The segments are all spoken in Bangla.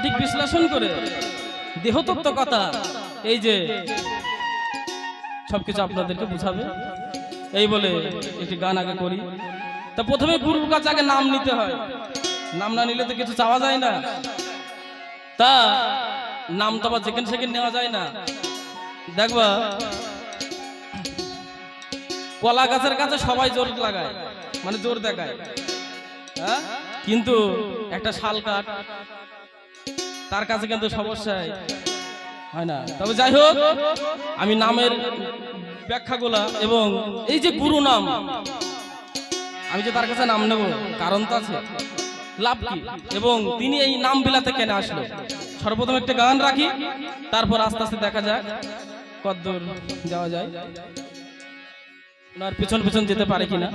সঠিক বিশ্লেষণ করে দেহতত্ত্ব কথা এই যে সবকিছু আপনাদেরকে বুঝাবে। এই বলে একটি গান আগে করি। তা প্রথমে গুরুর কাছে আগে নাম নিতে হয়, নাম না নিলে তো কিছু চাওয়া যায় না। তা নাম তো আবার যেখানে সেখানে নেওয়া যায় না। দেখবা কলা গাছের কাছে সবাই জোর লাগায়, মানে জোর দেখায়, হ্যাঁ, কিন্তু একটা শাল কাঠ তার কাছে কিন্তু সমস্যায় হয় না। তবে যাই হোক, আমি নামের ব্যাখ্যাগুলা এবং এই যে গুরু নাম, আমি যে তার কাছে নাম নেব কারণ তো আছে, লাভ কি, এবং তিনি এই নাম বিলাতে কেন আসলো। সর্বপ্রথম একটা গান রাখি, তারপর আস্তে আস্তে দেখা যাক কতদূর যাওয়া যায়, ওনার পিছন পিছন যেতে পারে কিনা।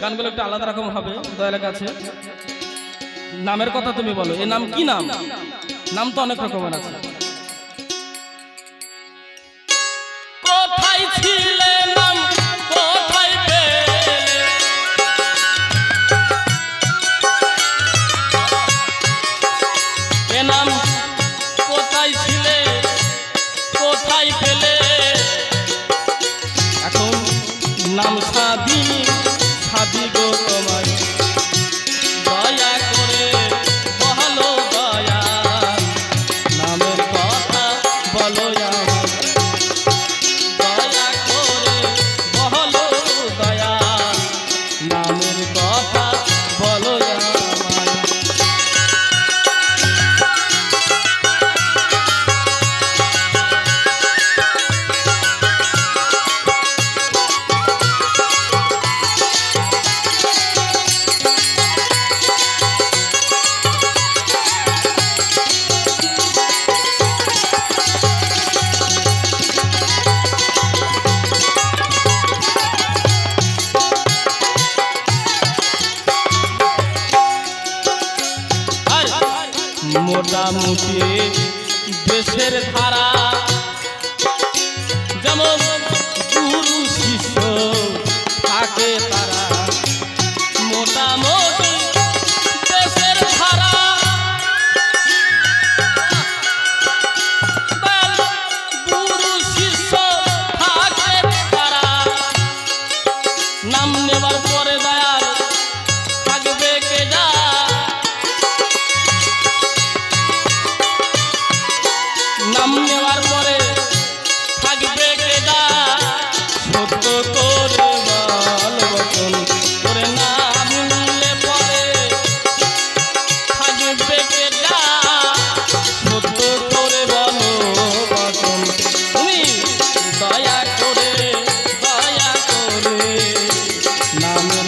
গানগুলো একটু আলাদা রকম হবে দয়ালের কাছে। নামের কথা তুমি বলো, এ নাম কি নাম? নাম তো অনেক রকমের আছে। কোথায় ছিলে নাম কোথায় পেলে, এ নাম কোথায় ছিলে কোথায় পেলে, এখন নাম সাদি সাদি গো তোমায়, দয়া করে বলো দয়া, নামের কথা বলো আমার, দয়া করে বলো দয়া, নামের কথা বলো আমার। মোটামুটি দেশের ধারা যেমন গুরু শিষ্য থাকে তারা, মোটামুটি দেশের ধারা গুরু শিষ্য থাকে তারা, নাম নেবার পরে দয়াল থাকবে কে যা, নাম নেওয়ার পরে থাকবে কেদা, সত্য করে বল বচন করে না ভুললে পরে থাকবে কেদা, সত্য করে বলো বচন, তুমি দয়া করে নামের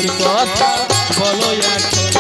নামের কথা বলো এখন।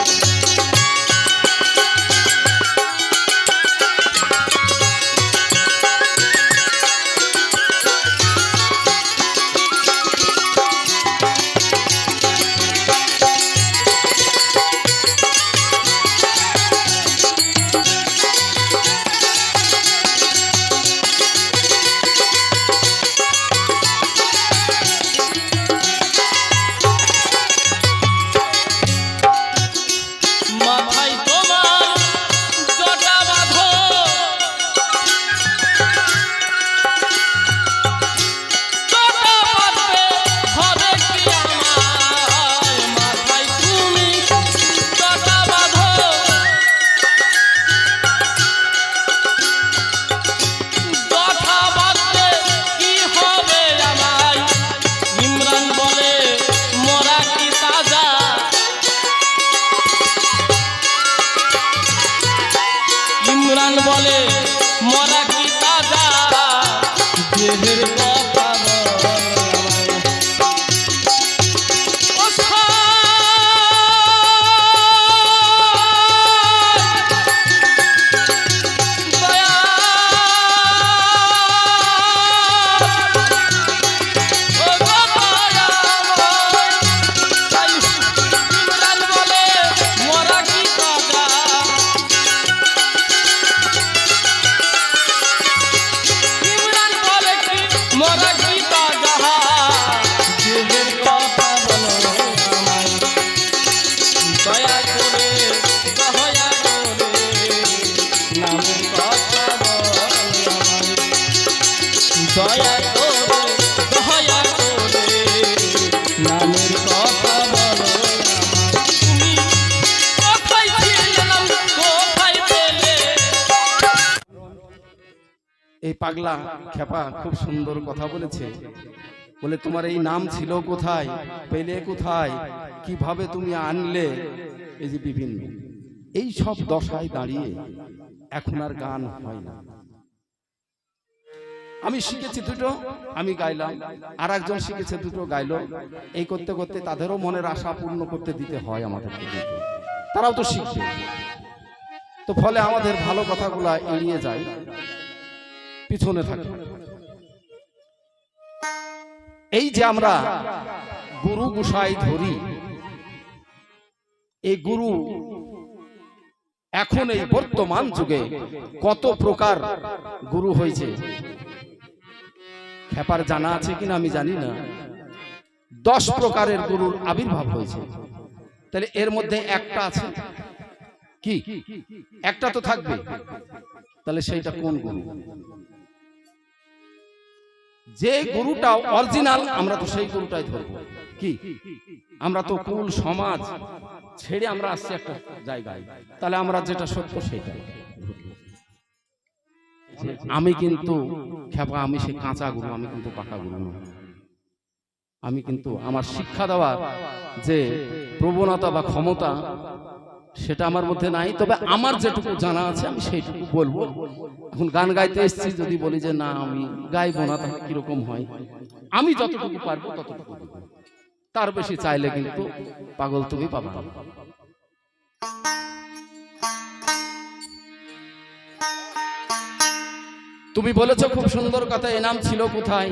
বলে মরা কি তাজা দেহের কথা এই পাগলা খেপা খুব সুন্দর কথা বলেছে। বলে তোমার এই নাম ছিল কোথায়, পেলে কোথায়, কিভাবে তুমি আনলে, এই যে বিভিন্ন এই সব দশায় দাঁড়িয়ে এখন আর গান হয় না। আমি শিখেছি দুটো, আমি গাইলাম, আর একজন শিখেছে দুটো, গাইলো। এই করতে করতে তাদেরও মনের আশা পূর্ণ করতে দিতে হয় আমাদেরকে, তারাও তো শিখবে। তো ফলে আমাদের ভালো কথাগুলা এড়িয়ে যায়, পিছনে থাকে। এই যে আমরা গুরু গোসাই ধরি, এই গুরু এখন এই বর্তমান যুগে কত প্রকার গুরু হয়েছে খেপার জানা আছে কিনা আমি জানি না। 10 প্রকারের গুরুর আবির্ভাব হয়েছে। তাহলে এর মধ্যে একটা আছে কি, একটা তো থাকবে। তাহলে সেইটা কোন গুরু? যে গুরুটা অরিজিনাল আমরা তো সেই গুরুটাই ধরবো। কি, আমরা তো কুল সমাজ ছেড়ে আমরা আসছি একটা জায়গায়, তাহলে আমরা যেটা সত্য সেটাই। আমি কিন্তু খেপা, আমি সেই কাঁচা গুরু, আমি কিন্তু পাকা গুরু নই। আমি কিন্তু আমার শিক্ষা দেওয়ার যে প্রবণতা বা ক্ষমতা সেটা আমার মধ্যে নাই। তবে আমার যেটুকু জানা আছে আমি সেইটুকু বলবো। এখন গান গাইতে এসেছি, যদি বলি যে না আমি গাইবো না তাহলে কিরকম হয়? আমি যতটুকু পারবো ততটুকু, তার বেশি চাইলে কিন্তু পাগল তুমি পাবা না। তুমি বলেছো খুব সুন্দর কথা, এ নাম ছিল কোথায়।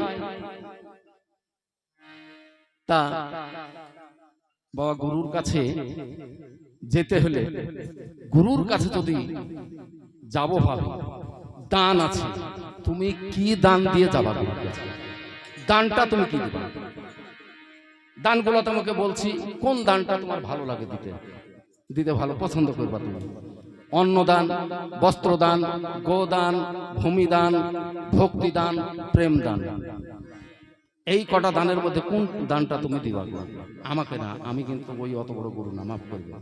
তা বাবা, গুরুর কাছে যেতে হলে, গুরুর কাছে যদি যাবো ভাবে, দান আছে। তুমি কি দান দিয়ে যাবা গুরুর কাছে? দানটা তুমি কি দিবা? দানগুলো তোমাকে বলছি, কোন দানটা তোমার ভালো লাগে দিতে, দিতে ভালো পছন্দ করবা তুমি? অন্নদান, বস্ত্রদান, গোদান, ভূমিদান, ভক্তিদান, প্রেম দান। এই কটা দানের মধ্যে কোন দানটা তুমি দিবা? আমাকে না, আমি কিন্তু ওই অত বড় গুরু না, মাফ করবে।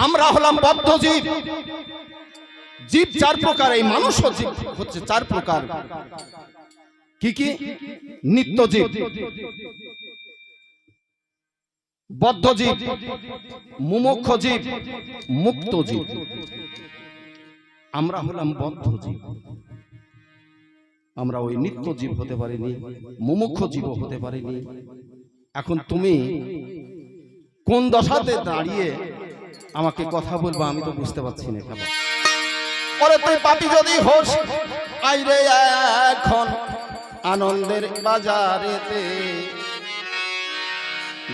আমরা হলাম বদ্ধ জীব। জীব 4 প্রকার, এই মানুষ জীব হচ্ছে 4 প্রকার। কি কি? নিত্য জীব, বদ্ধ জীব, মুমুক্ষ জীব, মুক্ত জীব। আমরা হলাম বদ্ধ জীব, আমরা ওই নিত্য জীব হতে পারিনি, মুমুক্ষ জীব হতে পারিনি। এখন তুমি কোন দশাতে দাঁড়িয়ে আমাকে কথা বলবা আমি তো বুঝতে পারছি না। কেন ওরে তুই পাপী যদি হোস, আইরে এখন আনন্দের বাজারেতে,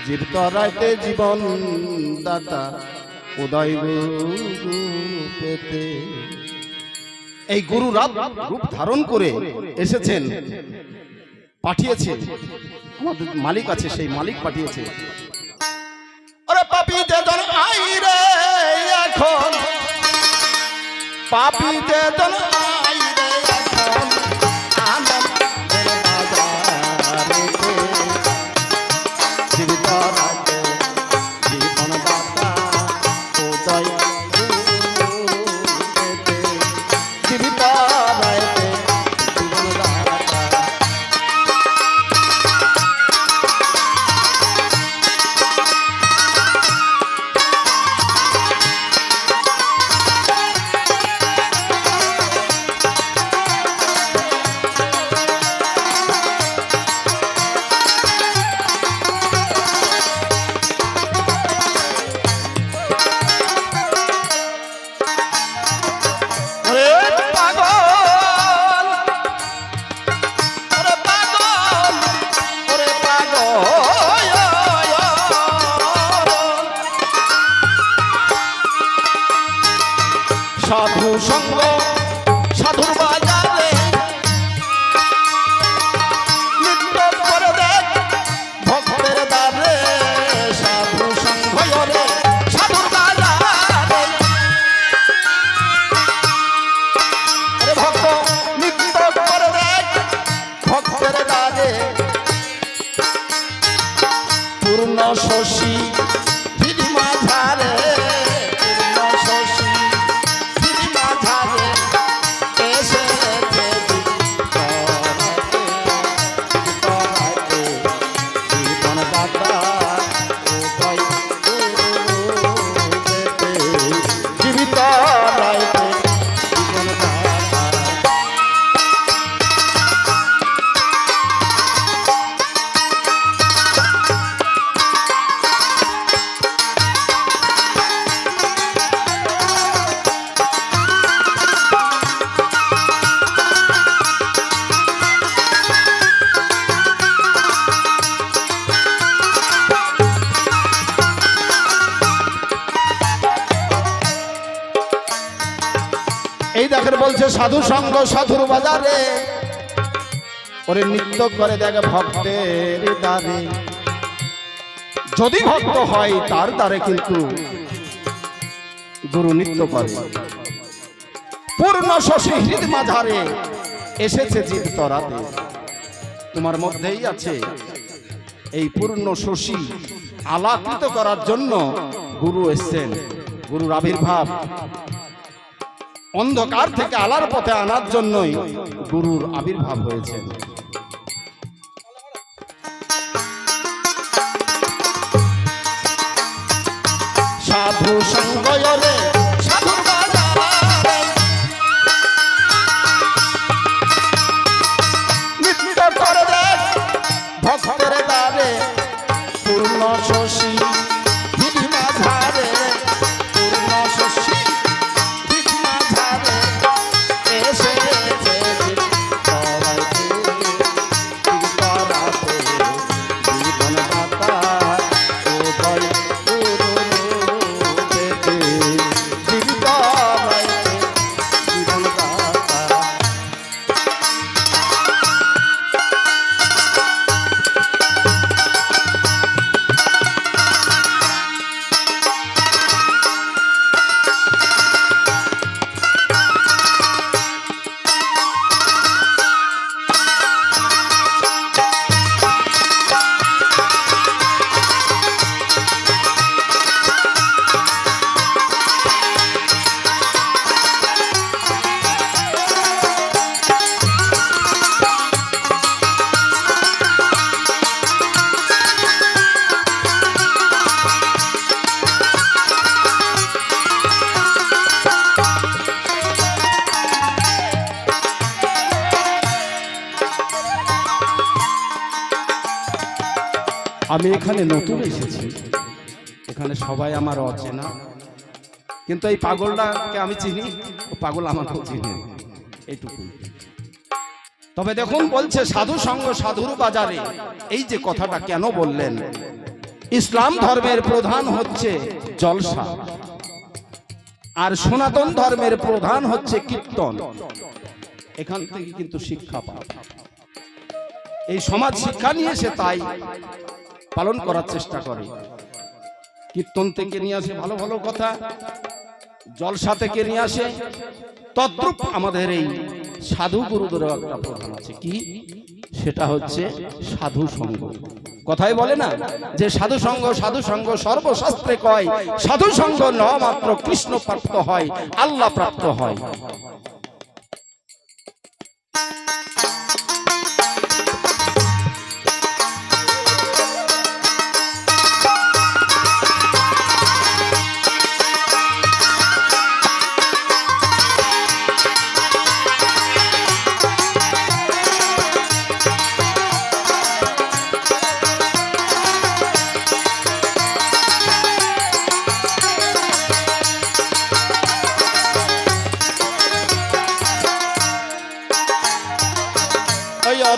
জীব তরাইতে জীবন দাতা উদয় রূপেতে। এই গুরু রূপ ধারণ করে এসেছেন, পাঠিয়েছে, আমাদের মালিক আছে, সেই মালিক পাঠিয়েছে। ওরে পাপীতে জন আইরে এখন, পাপীতে জন আইরে এখন আনন্দের বাজারেতে, জীব তরাইতে জীবন দাতা উদয় রূপেতে, জীব তরাইতে জীবন দাতা। সাধু সঙ্গ সাধুর বাজারে নৃত্য করে দেখ ভক্তের দ্বারে, সাধু সঙ্গ রে সাধুর বাজারে, ভক্ত নৃত্য করে দেখ ভক্তের দ্বারে, পূর্ণ শশী ফিরি মাঝারে, পূর্ণ শশী এই দেখেন বলছে সাধু সঙ্গ সাধুর বাজারে, ওরে নৃত্য করে দেখে ভক্তের দ্বারে, যদি ভক্ত হয় তার দ্বারে কিন্তু গুরু নৃত্য করে। পূর্ণ শশী হৃদ মাঝারে এসেছে জীব তরাতে, তোমার মধ্যেই আছে এই পূর্ণ শশী আলাকৃত করার জন্য গুরু এসেছেন। গুরুর আবির্ভাব অন্ধকার থেকে আলার পথে আনার জন্যই গুরুর আবির্ভাব হয়েছে। সাধু সঙ্গ রে সাধুর বাজারে, নৃত্য করে দেখ ভক্তের দ্বারে, পূর্ণ শশী ফিরি মাঝারে, পূর্ণ শশী আমি এখানে নতুন এসেছি, এখানে সবাই আমার অচেনা, কিন্তু এই পাগলটাকে আমি চিনি, ও পাগল আমাকেও চিনি, এইটুকুই। তবে দেখুন বলছে সাধু সঙ্গ সাধুর বাজারে, এই যে কথাটা কেন বললেন? ইসলাম ধর্মের প্রধান হচ্ছে জলসা, আর সনাতন ধর্মের প্রধান হচ্ছে কীর্তন। এখান থেকে কিন্তু শিক্ষা পায়, এই সমাজ শিক্ষা নিয়ে সে তাই পালন করার চেষ্টা করে। কীর্তন থেকে নিয়ে আসে ভালো ভালো কথা, জলসা থেকে নিয়ে আসে। তদ্রূপ আমাদের এই সাধু গুরুদেরও একটা প্রধান আছে, কি? সেটা হচ্ছে সাধু সঙ্গ। কথাই বলে না যে সাধু সঙ্গ সর্বশাস্ত্রে কয়, সাধু সঙ্গ ন মাত্র কৃষ্ণ প্রাপ্ত হয়, আল্লাহ প্রাপ্ত হয়।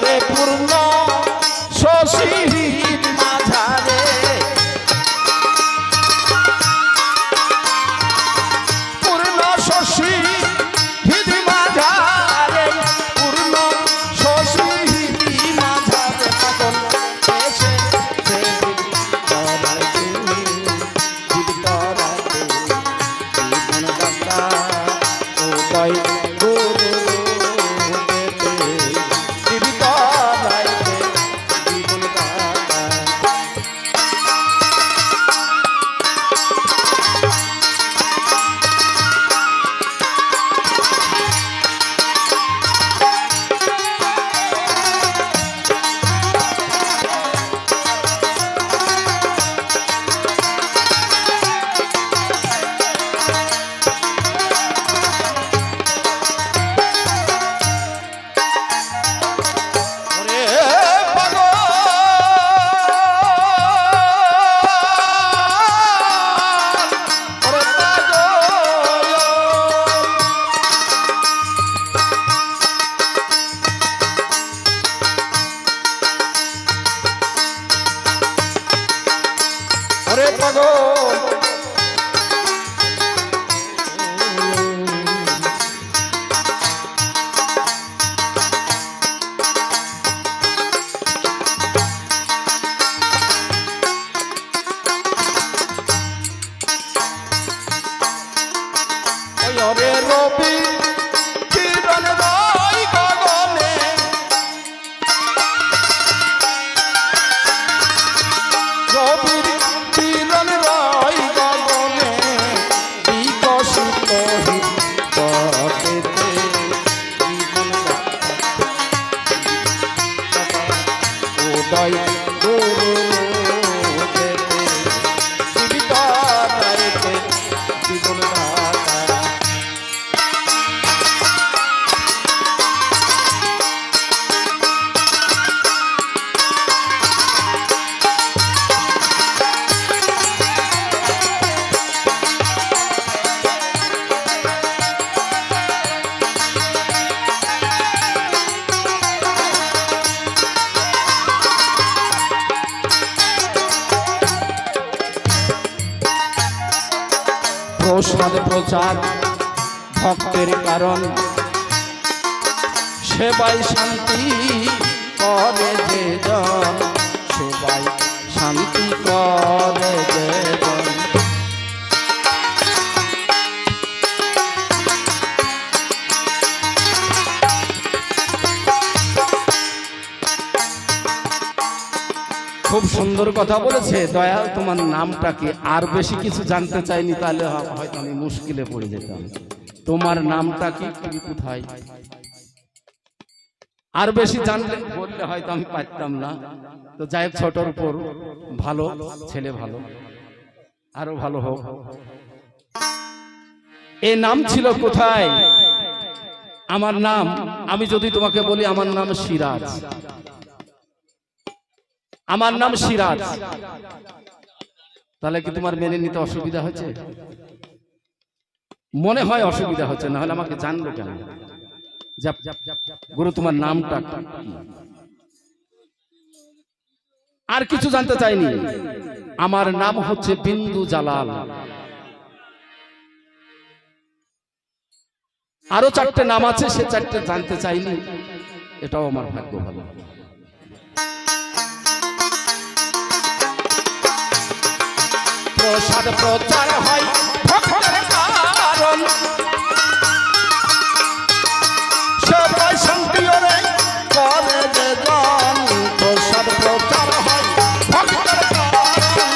রে পূর্ণ শশীর মাঝারে, পূর্ণ শশীর মাঝারে, পূর্ণ শশীর মাঝারে পাগল এসে রবি কিরণ রয় গগনে, রবির কিরণ রয় গগনে, বিকশিত হৃদয়তে উদয় গুরু জীবিত রাইতে জীবন প্রসাদ প্রচার ভক্তের কারণ, সেবায় শান্তি করে যে জন, সেবায় শান্তি করে যে জন। খুব সুন্দর কথা বলেছে দয়াল। তোমার নামটা কি? আর বেশি কিছু জানতে চাইনি, তাহলে হয়তো আমি মুশকিলে পড়ে যেতাম। তোমার নামটা কি, তুমি কোথায়? আর বেশি জানলে বললে হয়তো আমি পারতাম না। তো যাই হোক, ছোটর উপর ভালো ছেলে, ভালো আরো ভালো হোক। এ নাম ছিল কোথায়? আমার নাম, আমি যদি তোমাকে বলি আমার নাম সিরাজ, আমার নাম সিরাজ, তাহলে কি তোমার মেনে নিতে অসুবিধা হচ্ছে? মনে হয় অসুবিধা হচ্ছে, না হলে আমাকে জানলো কেন? গুরু তোমার নামটা কি? আর কিছু জানতে চাইনি। আমার নাম হচ্ছে বিন্দু জালাল। আরো 4টে নাম আছে, সে 4টে জানতে চাইনি, এটাও আমার ভাগ্য ভালো। প্রসাদ প্রচার হয় ভক্তের কারণ, সবাই শান্তি রে করে যে জন। প্রসাদ প্রচার হয় ভক্তের কারণ,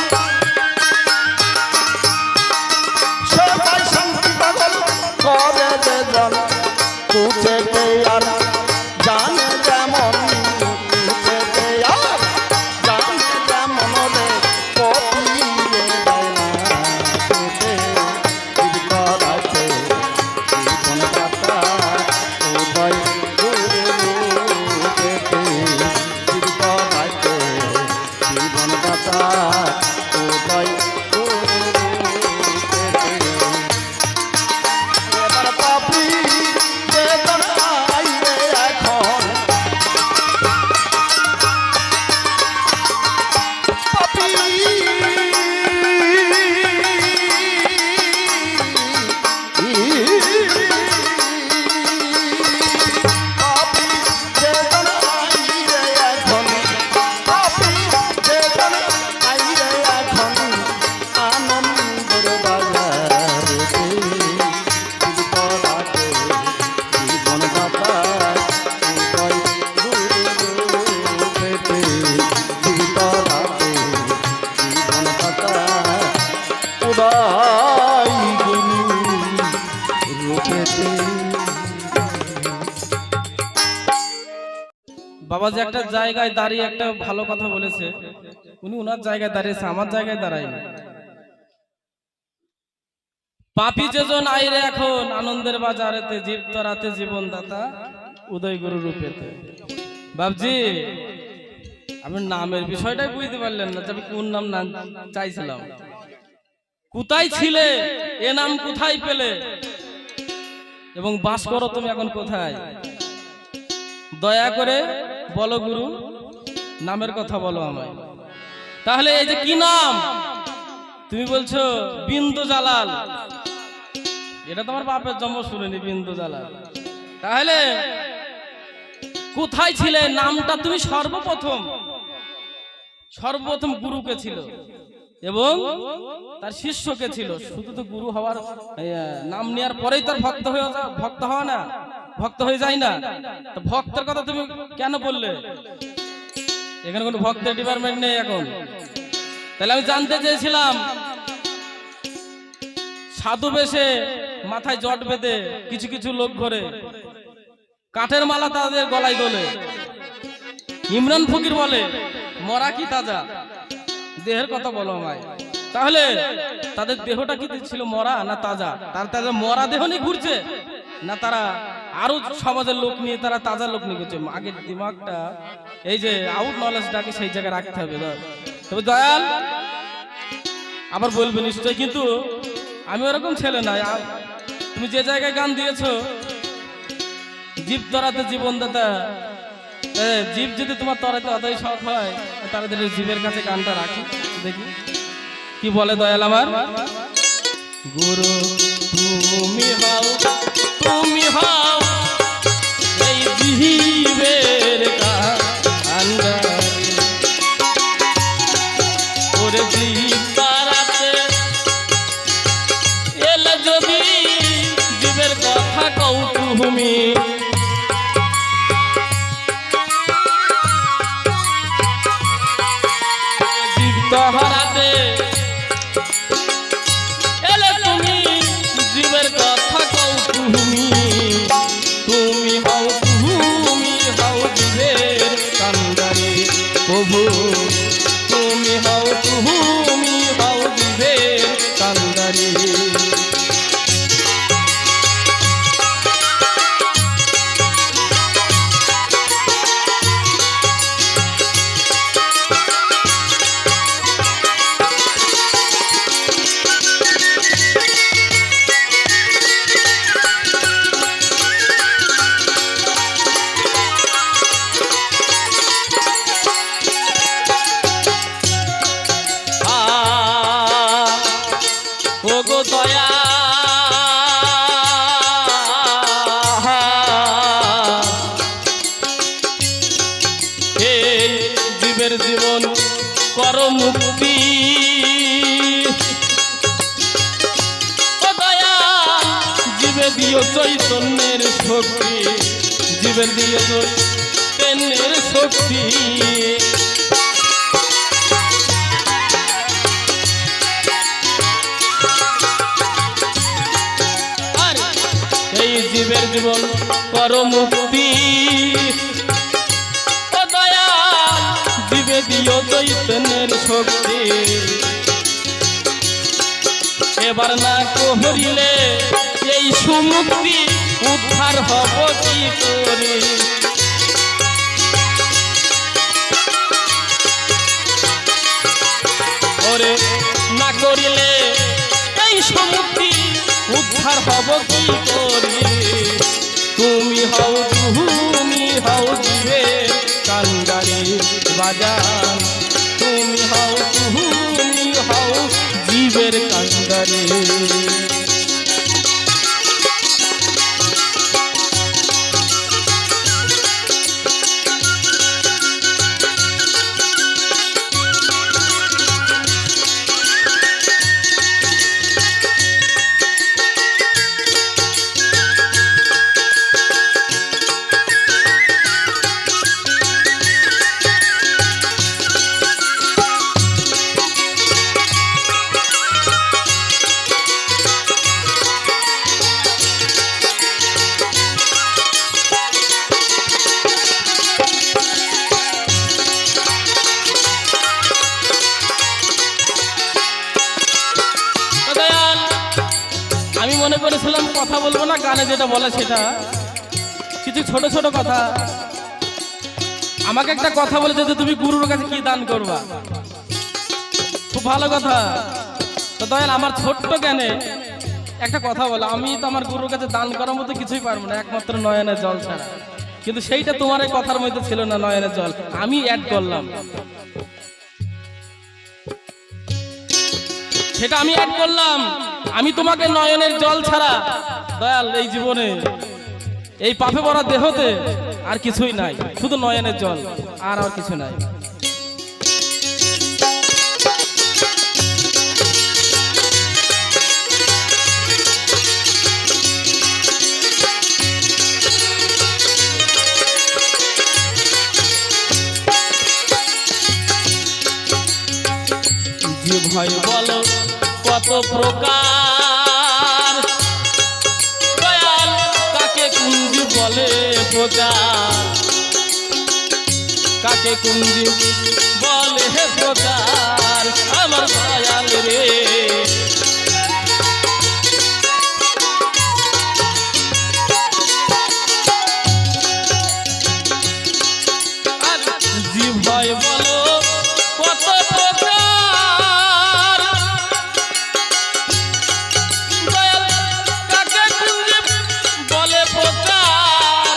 সবাই শান্তি পাগল করে যে জন। কুচেতে আর জানে যেমন, কুচেতে আর জানে যেমন রে পতিয়ে দেয় না কুচে করাতে জীবন পাতা উদয় গুরু পেতে। জীব করাতে জীবন পাতা উদয় গুরু পেতে। এবার পাপি বেদনায় রে এখন, পাপি পাপি বেদনায় রে এখন, পাপি বেদনায় রে এখন। আনন্দের বাজারেতে জীব করাতে জীবন দাতা উদয় গুরু পেতে। জীব করাতে জীবন দাতা উদয় গুরু রূপেতে। বাবা যে একটা জায়গায় দাঁড়িয়ে একটা ভালো কথা বলেছে, উনি ওনার জায়গায় দাঁড়িয়েছে, আমার জায়গায় দাঁড়ায়নি। পাপী যেজন আইরে এখন আনন্দের বাজারেতে, জীব তরাতে জীবন দাতা উদয় গুরু রূপেতে। বাবজি, আপনি নামের বিষয়টাই বুঝতে পারলেন না যে আমি কোন নাম চাইছিলাম। কোথায় ছিলে, এ নাম কোথায় পেলে, এবং বাস করো তুমি এখন কোথায়? দয়া করে বলো গুরু, নামের কথা বলো আমায়। তাহলে এই যে কি নাম তুমি বলছো বিন্দু জালাল, এটা তোমার বাপের জন্ম শুনেনি বিন্দু জালাল। তাহলে কোথায় ছিলে? নামটা তুমি সর্বপ্রথম গুরুকে ছিল এবং তার শিষ্যকে ছিল। শুধু তো গুরু হওয়ার নাম নেওয়ার পরেই তার ভক্ত হওয়া না, ভক্ত হয়ে যায় না। তো ভক্তের কথা তুমি কেন বললে? এখানে কোনো ভক্তের ডিপার্টমেন্ট নেই এখন। তাহলে আমি জানতে চেয়েছিলাম, সাধু বেশে মাথায় জট বেঁধে কিছু কিছু লোক ঘরে কাঠের মালা তাদের গলায় দোলে। ইমরান ফকির বলে মরা কি তাজা, দেহের কথা বলো আমায়। তাহলে তাদের দেহটা কি ছিল মরা না তাজা? তাদের মরা দেহ নিয়ে ঘুরছে, না তারা আরো সমাজের লোক নিয়ে তারা তাজা লোক নিয়ে ঘুরছে? আগের দিমাগটা, এই যে আউট নলেজটাকে সেই জায়গায় রাখতে হবে। তবে দয়াল আবার বলবে নিশ্চয়, কিন্তু আমি ওরকম ছেলে না। তুমি যে জায়গায় গান দিয়েছো জীব তরাতে জীবন দাতা, জীব যদি তোমার তরাতে অতই শখ হয়, তাদের জীবের কাছে গানটা রাখি, দেখি কি বলে দয়াল আমার। গুরু তুমি হও এই জীবের কান্ডারি, ওরে জীব তরাতে এলে যদি জীবের কথা কও তুমি, জীব তরাতে এলে তুমি জীবের কর মুক্তি। ও দয়াল জীবে দিও চৈতন্যের শক্তি, জীবে দিও চৈতন্যের শক্তি। জীবের জীবন কর মুক্তি। ও দয়াল জীবে দিও চৈতন্যের শক্তি। এবার না করিলে এই সুমুক্তি উদ্ধার হব কি করে। ওরে না করিলে এই সুমুক্তি উদ্ধার হব কি করে। তুমি হও জীবের কান্ডারি বাজান, তুমি হও জীবের কান্ডারি। আমি মনে করেছিলাম কথা বলবো না, গানে যেটা বলে সেটা কিছু ছোট ছোট কথা। আমাকে একটা কথা বলেছে যে তুমি গুরুর কাছে কি দান করবা, খুব ভালো কথা। তো দয়াল আমার ছোট্ট জ্ঞানে একটা কথা বলো, আমি তো আমার গুরুর কাছে দান করার মতো কিছুই পারবো না, একমাত্র নয়নের জল ছাড়া। কিন্তু সেইটা তোমার এই কথার মধ্যে ছিল না, নয়নের জল আমি অ্যাড করলাম, সেটা আমি অ্যাড করলাম। আমি তোমাকে নয়নের জল ছাড়া দয়াল এই জীবনে এই পাপে ভরা দেহতে আর কিছুই নাই, শুধু নয়নের জল, আর কিছু নাই। যে ভয় বলো কত প্রকার, দয়াল কাকে কুঞ্জি বলে প্রকার, কাকে কুঞ্জি বলে প্রকার আমার দয়াল রে। যে ভয় বলো কত প্রকার, দয়াল কাকে কুঞ্জি বলে প্রকার,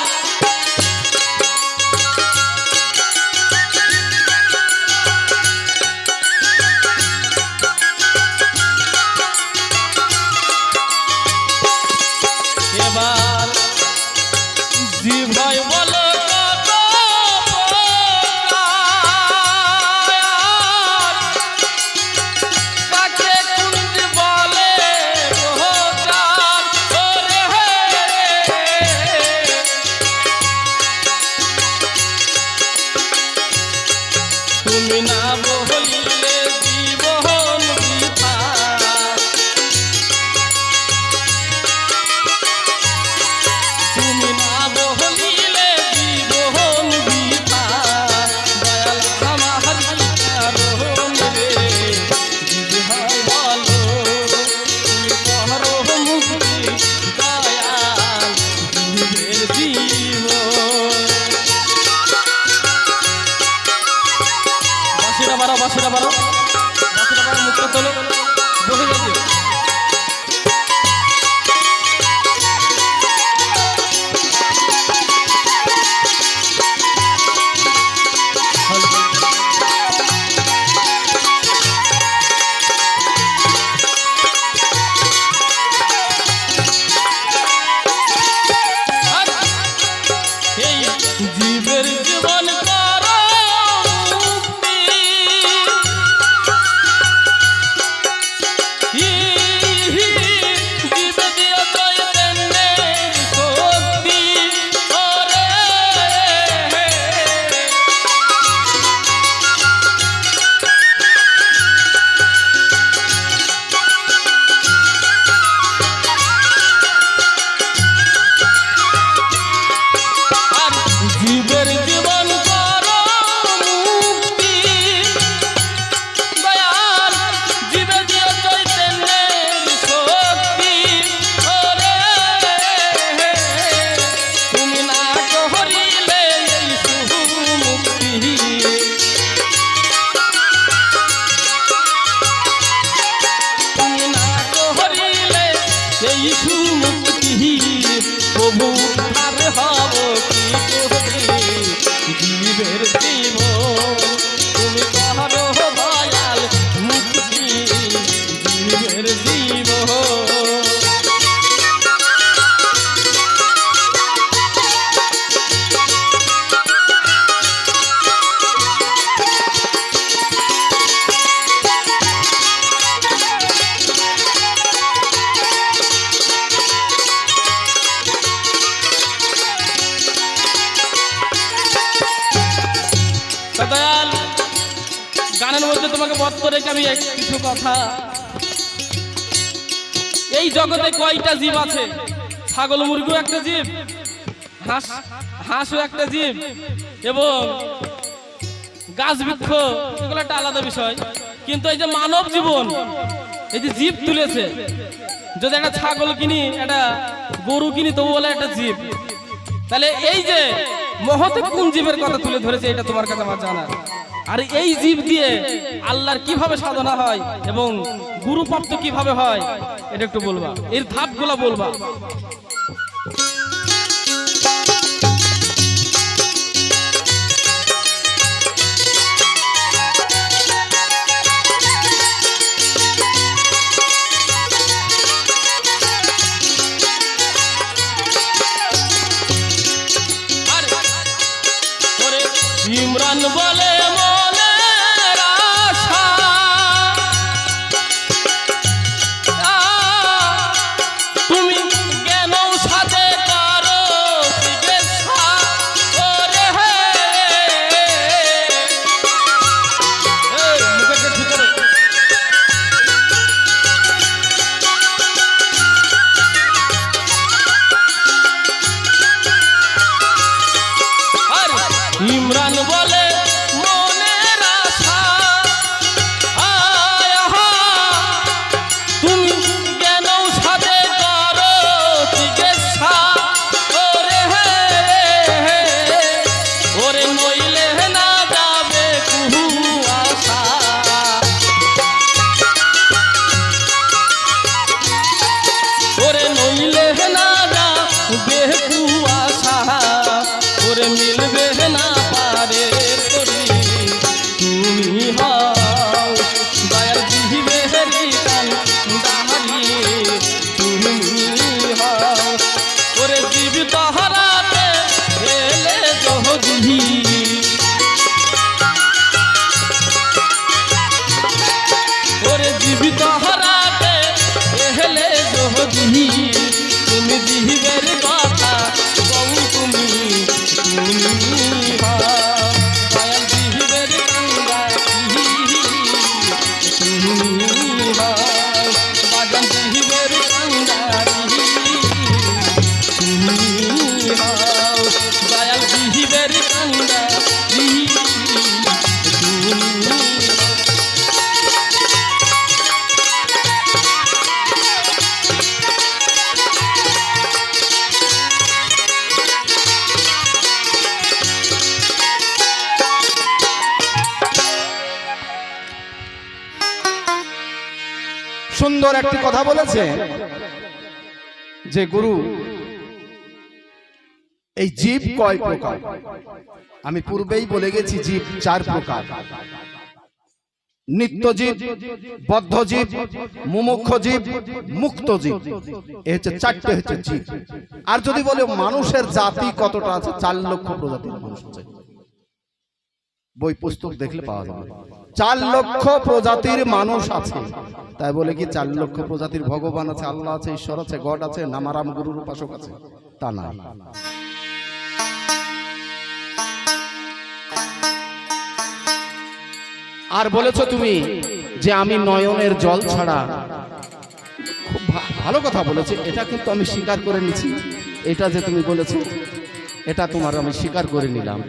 মুক্তি প্রভু আর হব কি করি জীবের জীবন তুমি করো দয়াল মুক্তি জীবের জীবন। দয়াল গানের মধ্যে তোমাকে বদ্ধ রেখে আমি কিছু কথা, এই জগতে কয়টা জীব আছে? ছাগল মুরগিও একটা জীব, হাঁসও একটা জীব, এবং গাছ বৃক্ষ এগুলো একটা আলাদা বিষয়। কিন্তু এই যে মানব জীবন, এই যে জীব তুলেছে, যদি একটা ছাগল কিনি একটা গরু কিনি তবু বলে একটা জীব, তাহলে এই যে মহতে কোন জীবের কথা তুলে ধরেছে এটা তোমার কাছে আমার জানা। আর এই জীব দিয়ে আল্লাহর কিভাবে সাধনা হয় এবং গুরুপ্রাপ্ত কিভাবে হয় এটা একটু বলবা, এর ধাপগুলো বলবা। ইমরান বলে মনের আশা, তুমি জ্ঞান সাথে করো জিজ্ঞাসা ওরে হে মুখে ঠিক করো। ইমরান বলে মনের আশা, তুমি জ্ঞান সাথে করো জিজ্ঞাসা ওরে হে ওরে নইলে না যাবে কুহু আশা। ওরে নইলে না যাবে কুহু আশা, ওরে মিলবে না পারে করি তুমি হও দয়াল জীবেরি কান দাহারি তুমি হও। ওরে জীব তহরাতে এলে জহদি, ওরে জীব তহরাতে এলে জহদি, তুমি জীবের কথা বউ তুমি দয়াল জীবের কাঙ্গারি তুমি বাজান জীবের কাঙ্গারি তুমি দয়াল জীবের কাঙ্গারি তুমি। সুন্দর একটি কথা বলেছে যে গুরু এই জীব কয় প্রকার? আমি পূর্বেই বলে গেছি জীব 4 প্রকার, নিত্য জীব, বদ্ধ জীব, মুমুক্ষ জীব, মুক্ত জীব। এই হচ্ছে 4টে হচ্ছে জীব। আর যদি বলে মানুষের জাতি কতটা আছে, 4 লক্ষ প্রজাতির মানুষ আছে। বই পুস্তক দেখলে পাওয়া যাবে 4 লক্ষ প্রজাতির মানুষ আছে। তাই বলে কি 4 লক্ষ প্রজাতির ভগবান আছে, আল্লাহ আছে, ঈশ্বর আছে, গড আছে, নামারাম গুরুর উপাসক আছে? তা না। আর বলেছো তুমি যে আমি নয়নের জল ছাড়া, খুব ভালো কথা বলেছে, এটা কিন্তু আমি স্বীকার করে নিচ্ছি। এটা যে তুমি বলেছো এটা তোমার আমি স্বীকার করে নিলাম,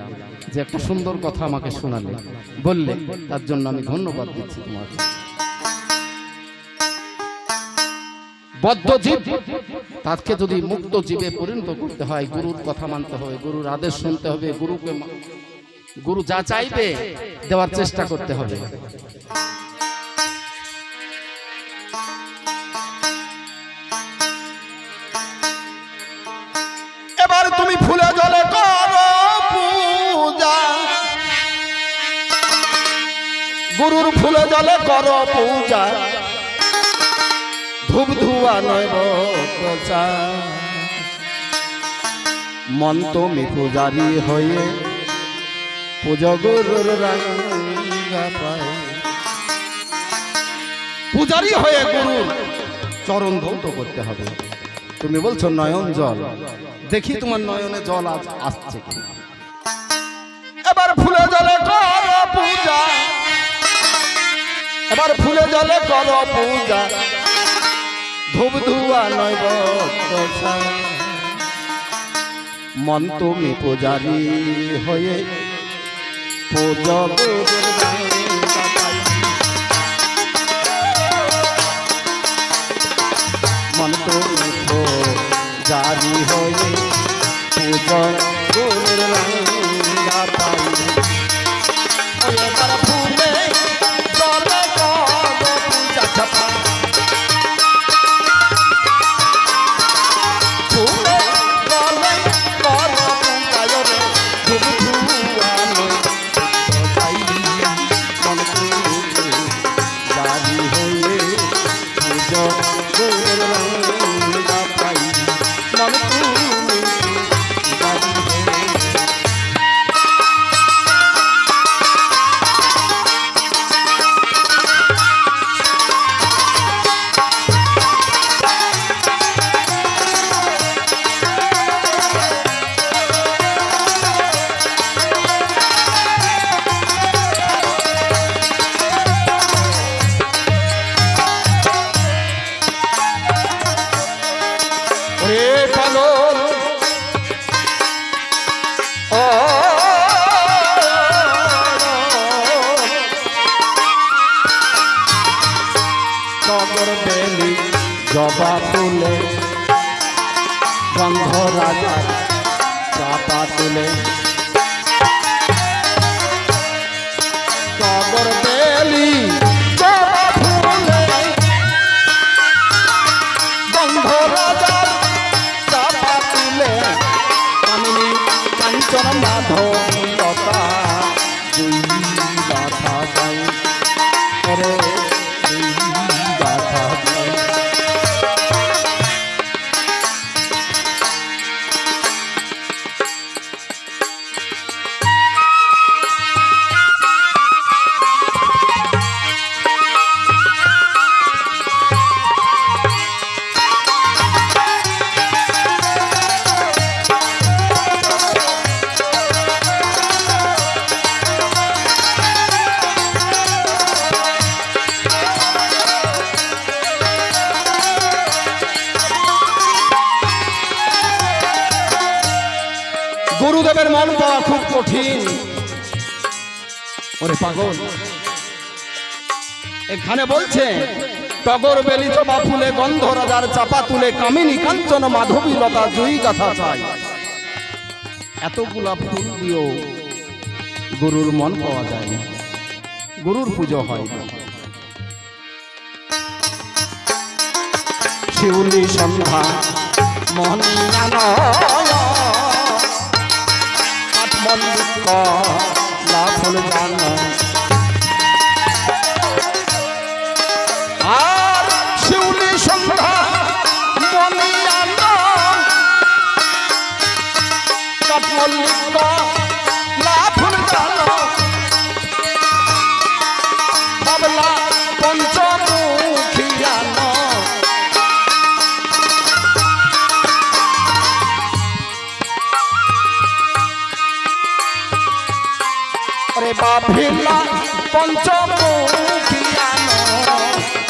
যে একটা সুন্দর কথা আমাকে শোনালে, বললে, তার জন্য আমি ধন্যবাদ দিচ্ছি তোমাকে। বদ্ধ জীব, তাকে যদি মুক্ত জীবে পরিণত করতে হয়, গুরুর কথা মানতে হবে, গুরুর আদেশ শুনতে হবে, গুরু যা চাইবে দেওয়ার চেষ্টা করতে হবে। গুরুর ফুলে জলে কর পূজা, ধূপ ধুয়া নয় প্রচার। মন তুমি পূজারি হয়ে পূজা গুরুর রাঙ্গা পায়। পূজারি হয়ে গুরুর চরণ ধৌত করতে হবে। তুমি বলছো নয়ন জল, দেখি তোমার নয়নে জল আজ আসছে কি। এবার ফুলে জলে কর পূজা, এবার ফুলে জলে কর পূজা, ধূপ ধুয়া নয় প্রচার। মন তুমি পূজারি হয়ে পূজা গুরুর রাঙ্গা পায়। মন তুমি পূজারি হয়ে পূজা গুরুর রাঙ্গা পায়। এবার ফুলে জলে কর পূজা, ফুলে জলে কর পূজা রে, ধূপ ধুয়া নয় প্রচার। মন তুমি পূজারি হয়ে পূজা গুরুর রাঙ্গা পায়। মন তুমি পূজারি হয়ে। ওরে পাগল ও টগর বেলি জবা ফুলে গন্ধ রাজা চাপা তুলে। টগর বেলি জবা ফুলে গন্ধ রাজা চাপা তুলে। কামিনী কাঞ্চন মাধবীলতা দুই গাথা গাই, ওরে দুই গাথা গাই। গুরুদেবের মন পাওয়া খুব কঠিন। ওরে পাগল, এখানে বলছে টগর বেলি জবা ফুলে গন্ধ রাজার চাপা তুলে, কামিনী কাঞ্চন মাধবীলতা জুই গাথা চাই। এতগুলা ফুল দিয়েও গুরুর মন পাওয়া যায় না, গুরুর পুজো হয় না। শিউলি সন্ধ্যা মনিয়ানয় মল্লিক লাফুল গান, আর শিউলি সন্ধ্যা মনিয়ান কাঠমল্লিক লাফুল গান। বাবলা পঞ্চমুখিয়ান রে বাভিলা পঞ্চমুখিয়ান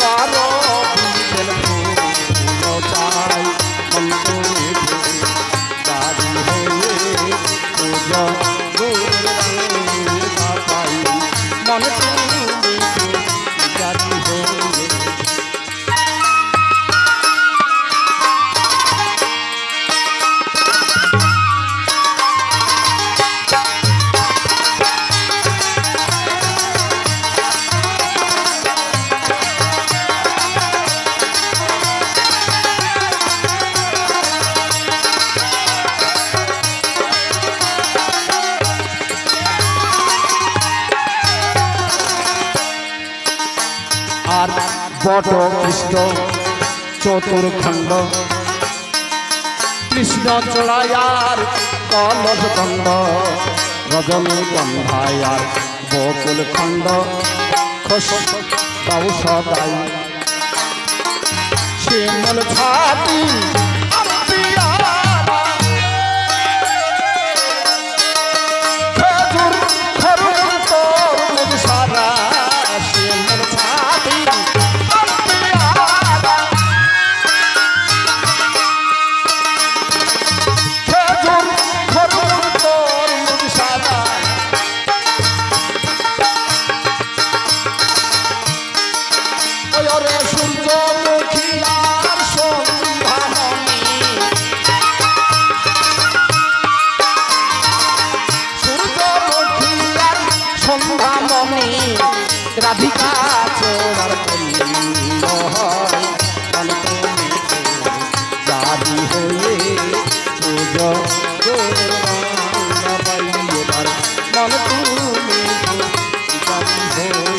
কারো বিজল ফুল চাই। মন তুমি পূজারি হয়ে পূজা গুরুর রাঙ্গা পাই। মন তুমি পূজারি হয়ে। বট কৃষ্ণ চতুর্খণ্ড কৃষ্ণ চূড়ায়ার কলস দণ্ড রজনী গন্ধায়ার বকুল খণ্ড খোস বাবু সদাই শিমল ছাতি খেজুর খরুন তরমুজ সারা শিমল ছাতি খেজুর খরুন তরমুজ সারা ওরে সূর্যমুখী আর সন্ধ্যামণি সূর্যমুখী আর সন্ধ্যামণি রাধিকা চোরার কুণ্ড হয় জারি হয়ে পুজো মন তুমি জারি হয়ে।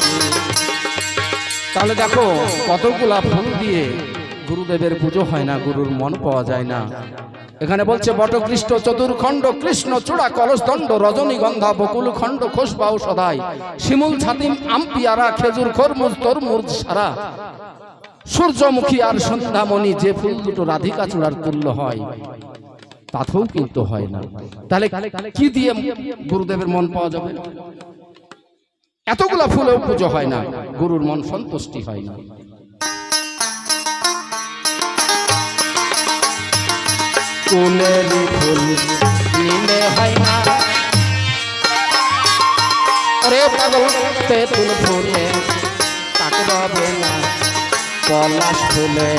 তাহলে দেখো কতগুলা ফুল দিয়ে গুরুদেবের পুজো হয় না, গুরুর মন পাওয়া যায় না। এখানে বলছে বটকৃষ্ণ চতুর্খণ্ড কৃষ্ণ চূড়া কলস দণ্ড রজনীগন্ধা বকুল খণ্ড খোসবাউ সদাই শিমুল ছাতিম আমপিয়ারা খেজুর খরমুজ তরমুজ সারা সূর্যমুখী আর সন্ধ্যামণি যে ফুল দুটো রাধিকা চূড়ার তুল্য হয় তাতেও কিন্তু হয় না। তাহলে কি দিয়ে গুরুদেবের মন পাওয়া যাবে? এতগুলা ফুলেও পুজো হয় না, গুরুর মন সন্তুষ্টি হয় না। কুলের ফুল নিলে হয় না রে পাগল, তেঁতুল ফুলে তাকবে না, পলাশ ফুলে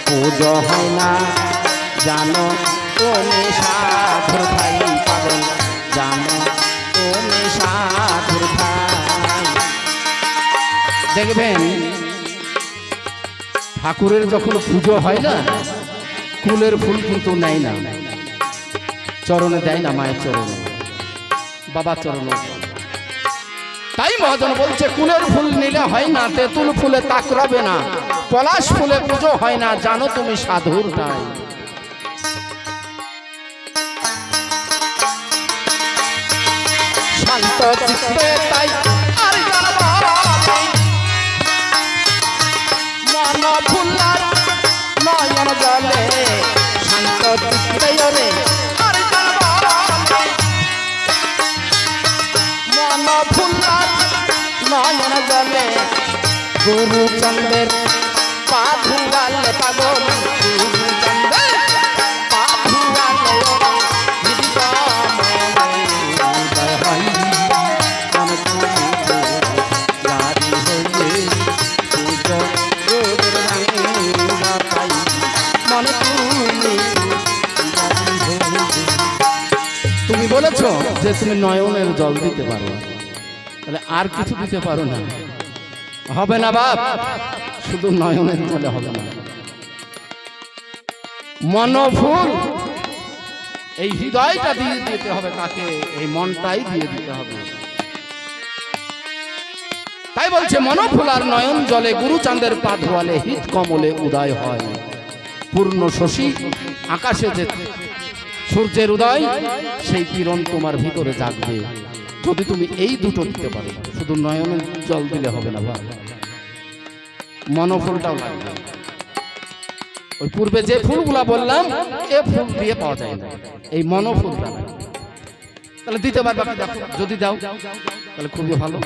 পুজো হয় না। জানো তুমি সাধুর ভাই পাগল, জানো তুমি সাধুর ভাই। দেখবেন ঠাকুরের যখন পুজো হয় না, কুলের ফুল কিন্তু নেয় না, চরণে দেয় না, মায়ের চরণে, বাবার চরণে। তাই মহাজন বলছে কুলের ফুল নিলে হয় না, তেঁতুল ফুলে তাকরাবে না, পলাশ ফুলে পুজো হয় না, জানো তুমি সাধুর তাই। শান্ত চিত্তে তাই আর মন ফুলার নয়ন জলে, শান্ত চিত্তে রে মন ফুলার নয়ন জলে, গুরু চন্দ্রের পা ধুয়ালে পাগল, গুরু চন্দ্রের পা ধুয়ালে তুমি বলেছ যে তুমি নয়নের জল দিতে পারো, তাহলে আর কিছু দিতে পারো না? হবে না বাপ, শুধু নয়নের জলে হবে না। মনফুল এই হৃদয়টা দিয়ে দিতে হবে তাকে, এই মনটাই দিয়ে দিতে হবে। তাই বলছে মনফুল আর নয়ন জলে, গুরুচাঁদের পা ধোয়ালে হিত কমলে উদয় হয়। পূর্ণ শশী আকাশে যে সূর্যের উদয়, সেই কিরণ তোমার ভিতরে জাগবে যদি তুমি এই দুটো দিতে পারো। শুধু নয়নের জল দিলে হবে না বাবা, মনফুলটাও লাগবে। ওই পূর্বে যে ফুলগুলা বললাম এ ফুল দিয়ে পাওয়া যায় না, এই মনফুলটা। তাহলে দিতে পারবে কি? দেখো যদি দাও তাহলে খুবই ভালো।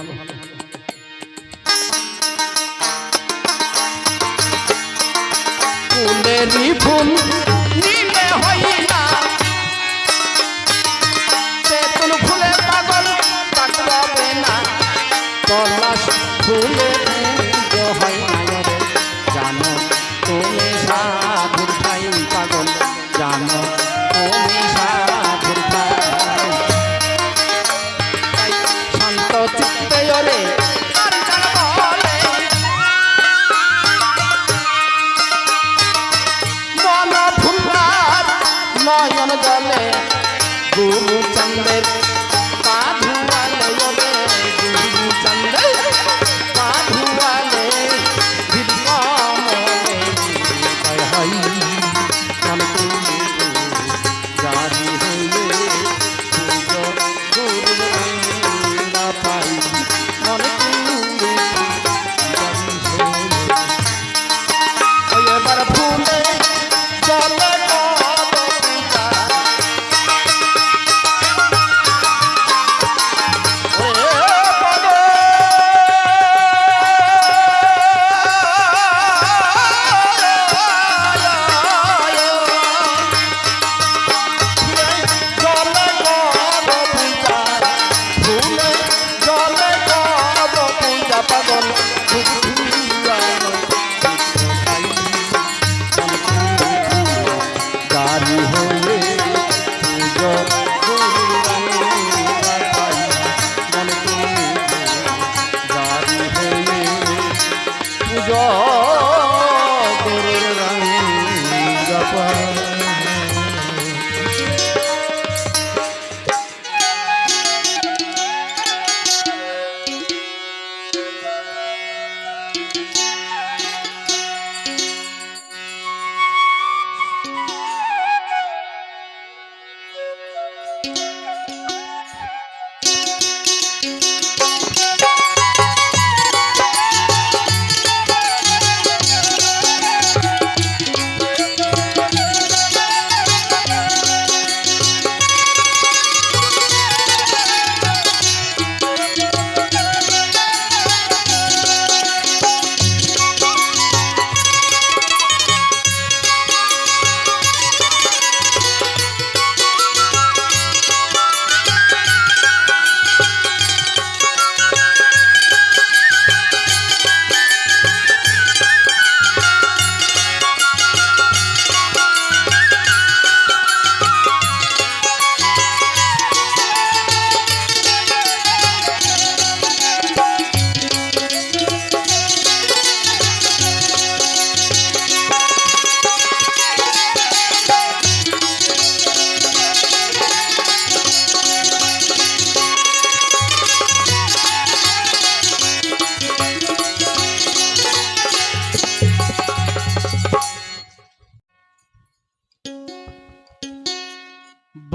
ফুলেরই ফুল নিলে হয় না, তেঁতুল ফুলে পাগল তাকবে না, পলাশ ফুলে পুজো হয় না রে, জানো তুমি সাধুর ভাই পাগল, জানো তুমি সাধুর ভাই। শান্ত চিত্তে রে নয়ন জলে, গুরু চন্দ্রের পা ধুয়ালে, গুরু চন্দ্রের পা ধুয়ালে, হয়ে পুজো গুরুর রাঙ্গা পাই মন তুমি জারি হয়ে পুজো গুরুর রাঙ্গা পাই।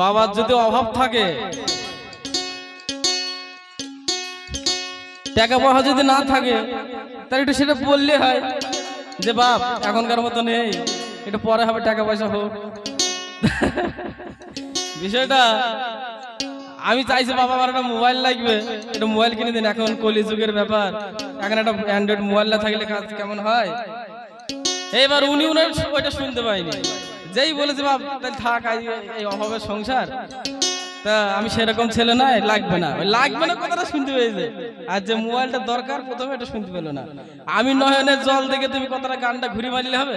বাবার যদি অভাব থাকে, টাকা পয়সা যদি না থাকে, তাহলে একটু সেটা বললে হয় যে বাপ এখনকার মতো নেই, একটু পরে হবে, টাকা পয়সা হোক। বিষয়টা আমি চাইছি বাবা আমার একটা মোবাইল লাগবে, একটা মোবাইল কিনে দিন, এখন কলি যুগের ব্যাপার, এখন একটা অ্যান্ড্রয়েড মোবাইল না থাকলে কাজ কেমন হয়। এইবার উনি উনার ওইটা শুনতে পাইনি, যেই বলেছে বাপ তাহলে থাক, এই অভাবের সংসার, তা আমি সেরকম ছেলে নাই, লাগবে না, ওই লাগবে না কথাটা শুনতে পেয়েছে, আর যে মোবাইলটা দরকার প্রথমে এটা শুনতে পেলো না। আমি নয়নের জল দেখে তুমি কথাটা গানটা ঘুরি মারলে হবে?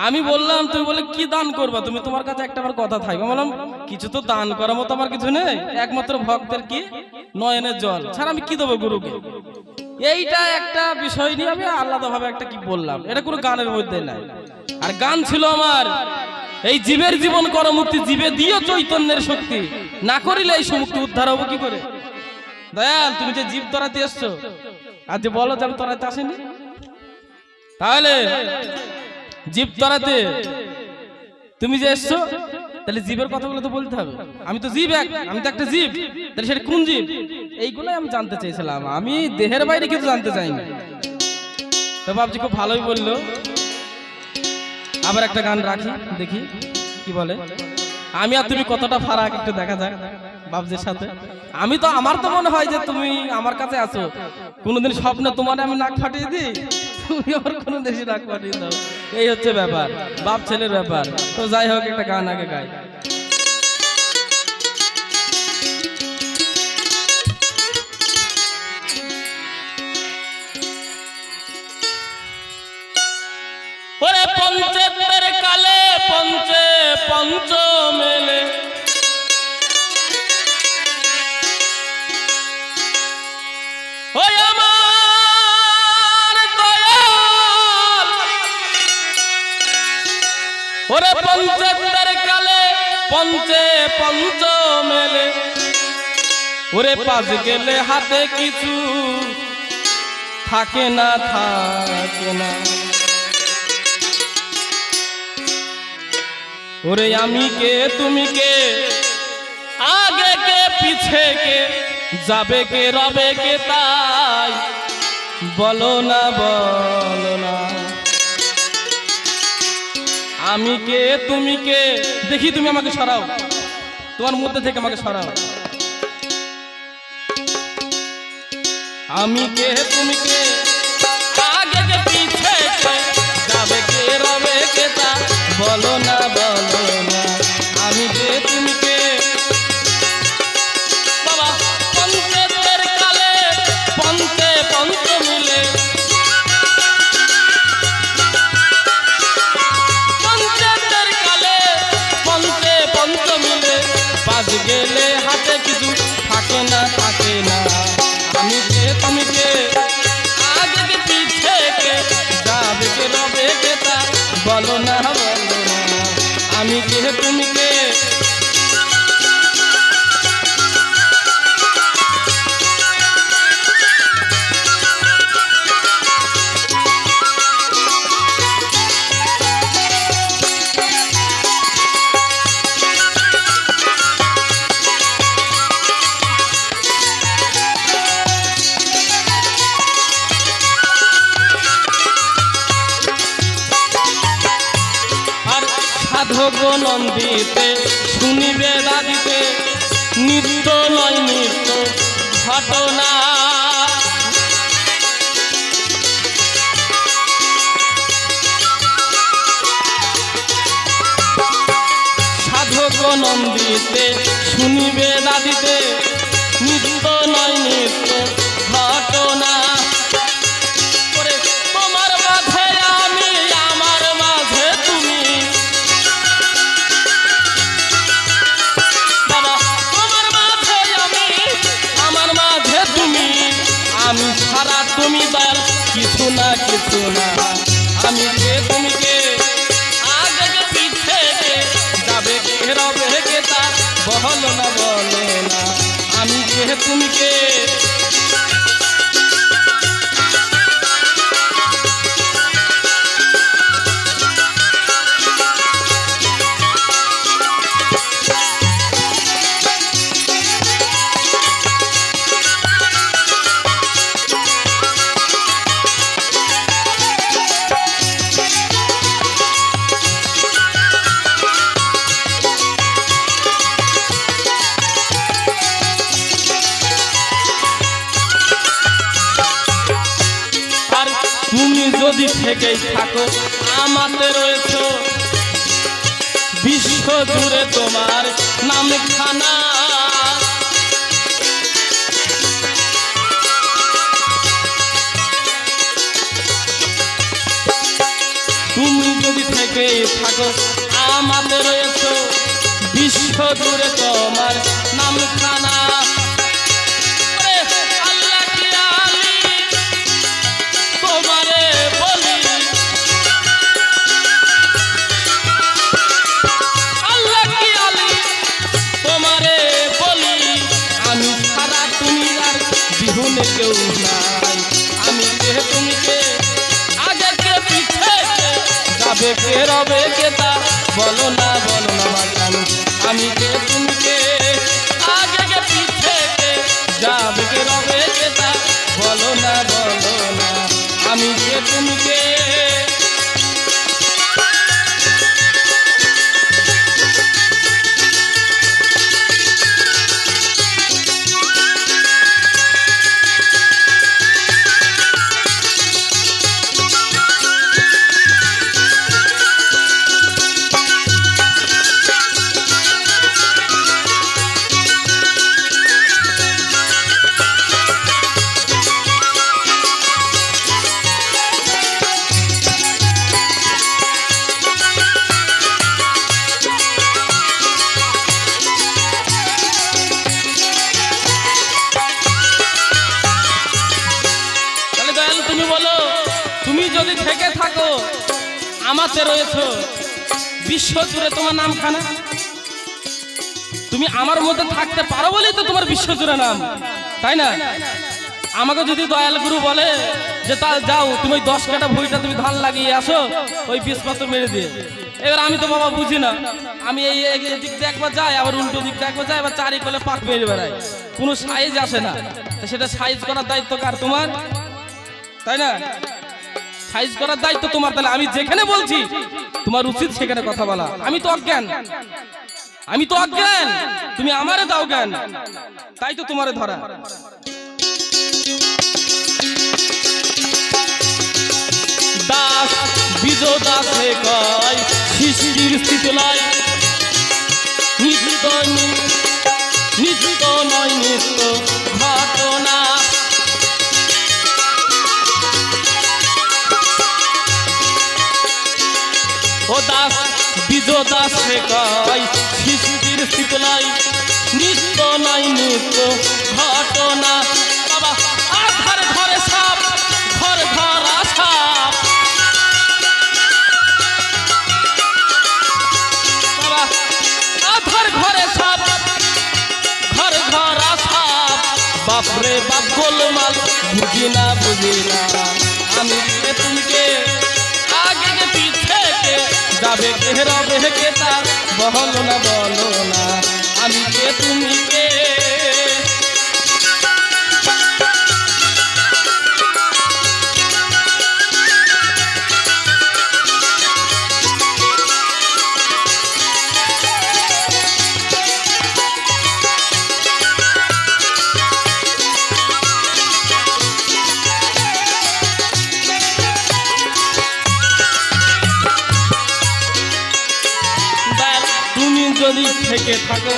আমি বললাম, তুমি বলে কি দান করবা তুমি, তোমার কাছে একটা আমার কথা থাকবে। বললাম কিছু তো দান করার মতো আমার কিছু নেই, একমাত্র ভক্তের কি নয়নের জল ছাড়া আমি কি দেবো গুরুকে। এইটা একটা বিষয় নিয়ে আমি আলাদাভাবে একটা কি বললাম, এটা কোনো গানের মধ্যে নাই। আর গান ছিল আমার এই জীবের জীবন কর মুক্তি, জীবে দিও চৈতন্যের শক্তি, না করিলে এই সমুক্তি উদ্ধার হবো কি করে। দয়াল তুমি যে জীব তরাতে এসছো, আর যে বলো যে আমি তরাতে আসিনি, তাহলে জীব তরাতে তুমি যে এসছো, তাহলে জীবের কথাগুলো তো বলতে হবে। আমি তো জীব, আমি তো একটা জীব, তাহলে সেটা কোন জীব, এইগুলোই আমি জানতে চাইছিলাম, আমি দেহের বাইরে কিছু জানতে চাইনি। তো বাবজি খুব ভালোই বললো। আবার একটা গান রাখি, দেখি কি বলে। আমি আর তুমি কতটা ফারাক একটু দেখা যাক বাবজির সাথে। আমি তো, আমার তো মনে হয় যে তুমি আমার কাছে আছো, কোনোদিন স্বপ্নে তোমার আমি নাক ফাটিয়ে দিই, তুমি আমার কোনো দেশে নাক ফাটিয়ে দাও, এই হচ্ছে ব্যাপার, বাপ ছেলের ব্যাপার। তো যাই হোক, একটা গান আগে গাই। ওরে পঞ্চের কালে পঞ্চে পঞ্চ মেলে, ওই আমার দয়াল, ওরে পঞ্চের কালে পঞ্চে পঞ্চ মেলে, ওরে পাশ গেলে হাতে কিছু থাকে না, থাকে না। ওরে আমি কে তুমি কে, আগে কে পিছে কে, যাবে কে রবে কে, তাই বলো না, বলো না। আমি কে তুমি কে, দেখি তুমি আমাকে সরাও, তোমার মধ্যে থেকে আমাকে সরাও। আমি কে তুমি কে, আগে কে পিছে কে, যাবে কে রবে কে, তা বলো না, বলো না। আমি কে তুমি কে, বাবা পঞ্চের কালে পঞ্চে পঞ্চ মিলে, পঞ্চের কালে আমি কে তুমি কে সাধক নন্দিতে শুনিবে দাদিতে নিত্য নয় নিত্য ঘটনা সাধক নন্দিতে শুনিবে দাদিতে নিত্য নয় নিত্য ঘটনা তোমার মাঝে আমি আমার মাঝে তুমি আমি ছাড়া তুমি দয়াল কিছু না আমি কে তুমি কে আগে পিছে যাবে কে রবে কে তা বলো না আমি কে তুমি কে তুমি যদি থেকেই থাকো আমাতে রয়েছ বিশ্ব জুড়ে তোমার নাম খানা তুমি যদি থেকেই থাকো আমাতে রয়েছ বিশ্ব জুড়ে তোমার নাম খানা কেউ নাই আমি কে তুমি কে আগে কে পিছে যাবে কে রবে কে তা বলো না আমি কে তুমি কে আগে কে পিছে যাবে কে রবে কে তা বলো না আমি কে তুমি কে যদি থেকে থাকো আমাতে রয়েছো বিশ্ব জুড়ে তোমার নাম খানা তুমি আমার মধ্যে থাকতে পারো বলেই তো তোমার বিশ্ব জুড়ে নাম তাই না আমাকে যদি দয়াল গুরু বলে যে তা যাও তুমি ওই 10 কাটা ভুঁইটা তুমি ধান লাগিয়ে আসো ওই বিষপাত্র মেরে দিয়ে এবার আমি তো বাবা বুঝি না আমি এই দিক দিয়ে একবার যাই আবার উল্টো দিক দিয়ে একবার যাই আবার চারি কোলে পাক মেরে বেড়াই কোনো সাইজ আসে না সেটা সাইজ করার দায়িত্ব কার তোমার তাই না সাইজ করার দায়িত্ব তোমার তাহলে আমি যেখানে বলছি তোমার উচিত সেখানে কথা বলা আমি তো অজ্ঞান তুমি আমারে দাও জ্ঞান তাই তো তোমারে ধরা দাস বিজ দাসে কয় সৃষ্টির স্থিতি লয় নিত্য নয় নিত্য ঘটনা ও দাস বিজ দাসে কয় সৃষ্টির স্থিতি লয় নিত্য নয় নিত্য ঘটনা বাবা আধার ঘরে সাপ ঘর ঘরা সাপ বুঝি না আমি কে তুমি কে আগে কে পিছে কে যাবে কে রবে কে তা বলো না আমি কে তুমি কে যদি থেকে থাকো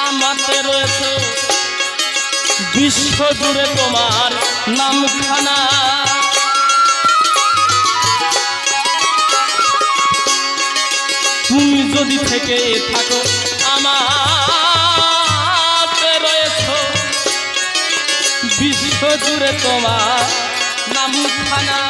আমাতে রয়েছে বিশ্ব জুড়ে তোমার নামখানা তুমি যদি থেকে থাকো আমাতে রয়েছে বিশ্ব জুড়ে তোমার নামখানা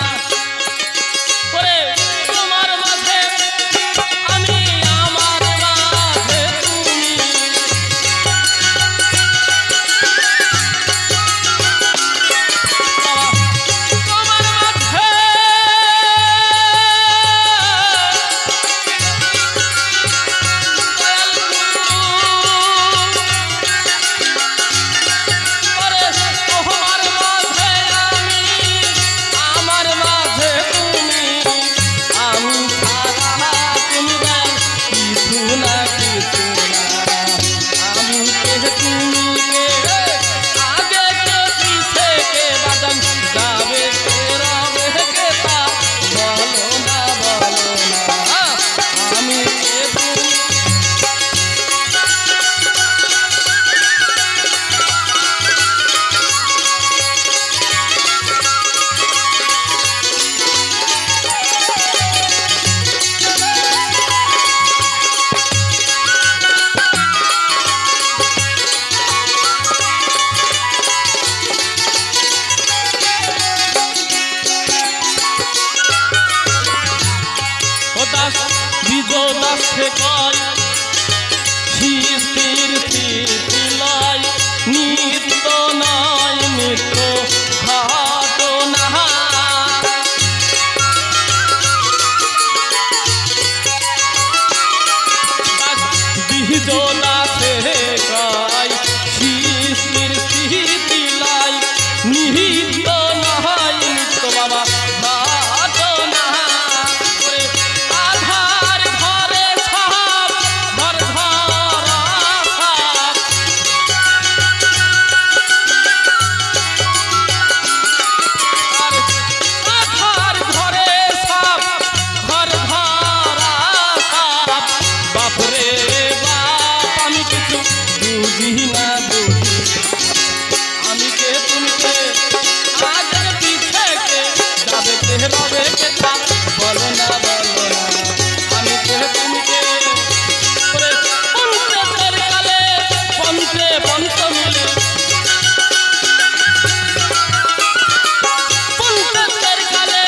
নিত্য নয় নিত্য ঘটনা বিজোলা শেখায় শিশির স্মৃতি লাই নিহিত নয় নিত্য বাবা ঘটনা আধার ঘরে সব ঘর ধরা আধার ঘরে সব ঘর ধরা বাপরে বাপ আমি কিছু বুঝি না আমি কে তুমি কে আগে পিছে কে যাবে কে রবে কে তা বলো না আমি কে তুমি কে পঞ্চের কালে পঞ্চ মিলে পঞ্চের কালে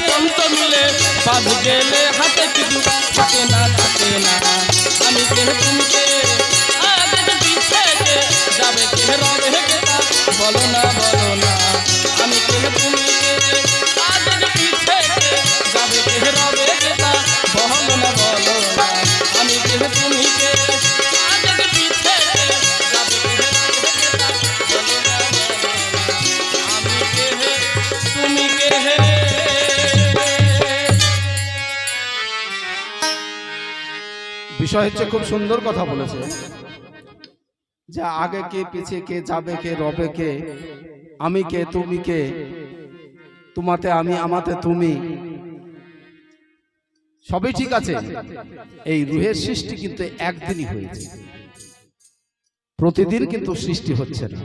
পঞ্চ মিলে বাদ গেলে হাতে কিছু থাকে না আমি কে তুমি কে আগে পিছে কে যাবে কে রবে কে তা বলো না আমি কে তুমি কে আগে পিছে কে যাবে কে রবে কে তা বলো না আমি কে তুমি কে আগে পিছে কে যাবে কে রবে কে তা বলো না আমি কে তুমি কে বিষয় হচ্ছে খুব সুন্দর কথা বলেছে যে আগে কে পিছে কে যাবে কে রবে কে আমি কে তুমি কে তোমাতে আমি আমাতে তুমি সবই ঠিক আছে এই রুহের সৃষ্টি কিন্তু একদিনই হয়েছে প্রতিদিন কিন্তু সৃষ্টি হচ্ছে না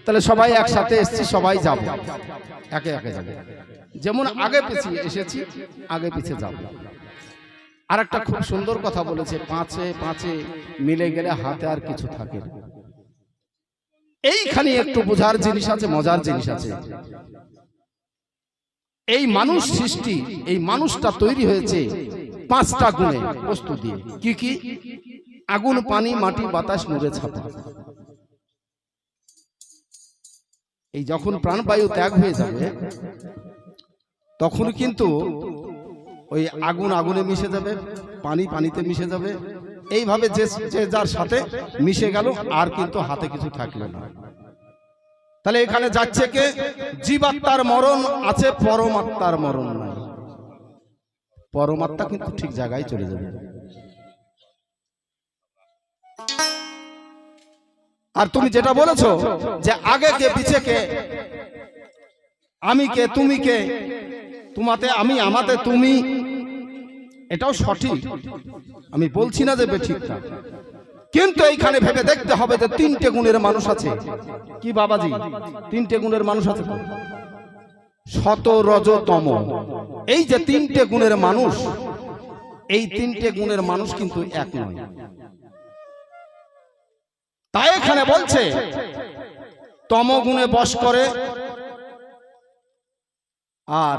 তাহলে সবাই একসাথে এসেছি সবাই যাব একে একে যাবে যেমন আগে পিছিয়ে এসেছি আগে পিছিয়ে যাব আর একটা খুব সুন্দর কথা বলেছে পাঁচে মিলে গেলে হাতে আর কিছু থাকে না এইখানে একটু বোঝার জিনিস আছে মজার জিনিস আছে এই মানুষ সৃষ্টি এই মানুষটা তৈরি হয়েছে পাঁচটা গুণে বস্তু দিয়ে কি আগুন পানি মাটি বাতাস নূরে ছাপা এই যখন প্রাণবায়ু ত্যাগ হয়ে যাবে তখন কিন্তু ওই আগুন আগুনে মিশে যাবে, পানি পানিতে মিশে যাবে, এইভাবে যে যে যার সাথে মিশে গেল, আর কিন্তু হাতে কিছু থাকলো না। তাহলে এখানে যাচ্ছে কে? জীবাত্মার মরণ আছে, পরমাত্মার মরণ নাই। পরমাত্মা কিন্তু ঠিক জায়গায় চলে যাবে। আর তুমি যেটা বলেছো যে আগে কে পিছে কে, আমি কে তুমি কে, তোমাতে আমি আমাতে তুমি, এটাও সঠিক, আমি বলছি না যে বেঠিক না, কিন্তু এইখানে ভেবে দেখতে হবে যে তিনটে গুণের মানুষ আছে। কি বাবাজি? তিনটে গুণের মানুষ আছে, সত রজ তম। এই যে তিনটে গুণের মানুষ, এই তিনটে গুণের মানুষ কিন্তু এক নয়। তাই এখানে বলছে তম গুণে বশ করে আর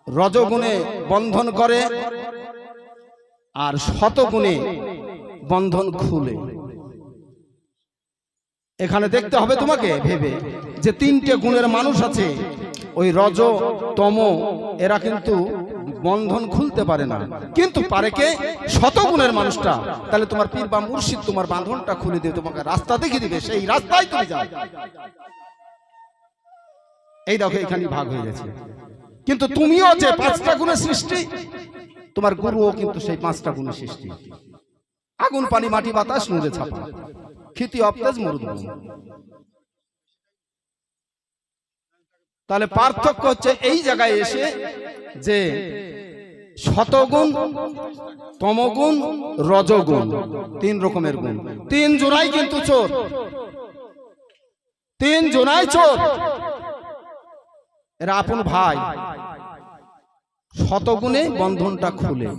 রজগুণে বন্ধন করে আর শতগুণে বন্ধন খুলে। এখানে দেখতে হবে তোমাকে ভেবে যে তিনটে গুণের মানুষ আছে, ওই রজ তম, এরা কিন্তু বন্ধন খুলতে পারে না, কিন্তু পারে কে? শতগুণের মানুষটা। তাহলে তোমার পীর বা মুর্শিদ তোমার বাঁধনটা খুলে দিয়ে তোমাকে রাস্তা দেখিয়ে দিবে, সেই রাস্তায় তুমি যাও। এই দেখো এখানে ভাগ হয়ে গেছে। কিন্তু তুমিও যে পাঁচটা গুণের সৃষ্টি, তোমার গুরুও কিন্তু সেই পাঁচটা গুণের সৃষ্টি। আগুন পানি মাটি বাতাস নূরে ছাপা, ক্ষিতি অবতেজ মরুদ্গম। তাহলে পার্থক্য হচ্ছে এই জায়গায় এসে যে শতগুণ, তমগুণ, রজগুণ, তিন রকমের গুণ। তিন জোনাই কিন্তু চোর, তিন জোনাই চোর, এরা আপন ভাই। শতগুণে বন্ধনটা খুলে,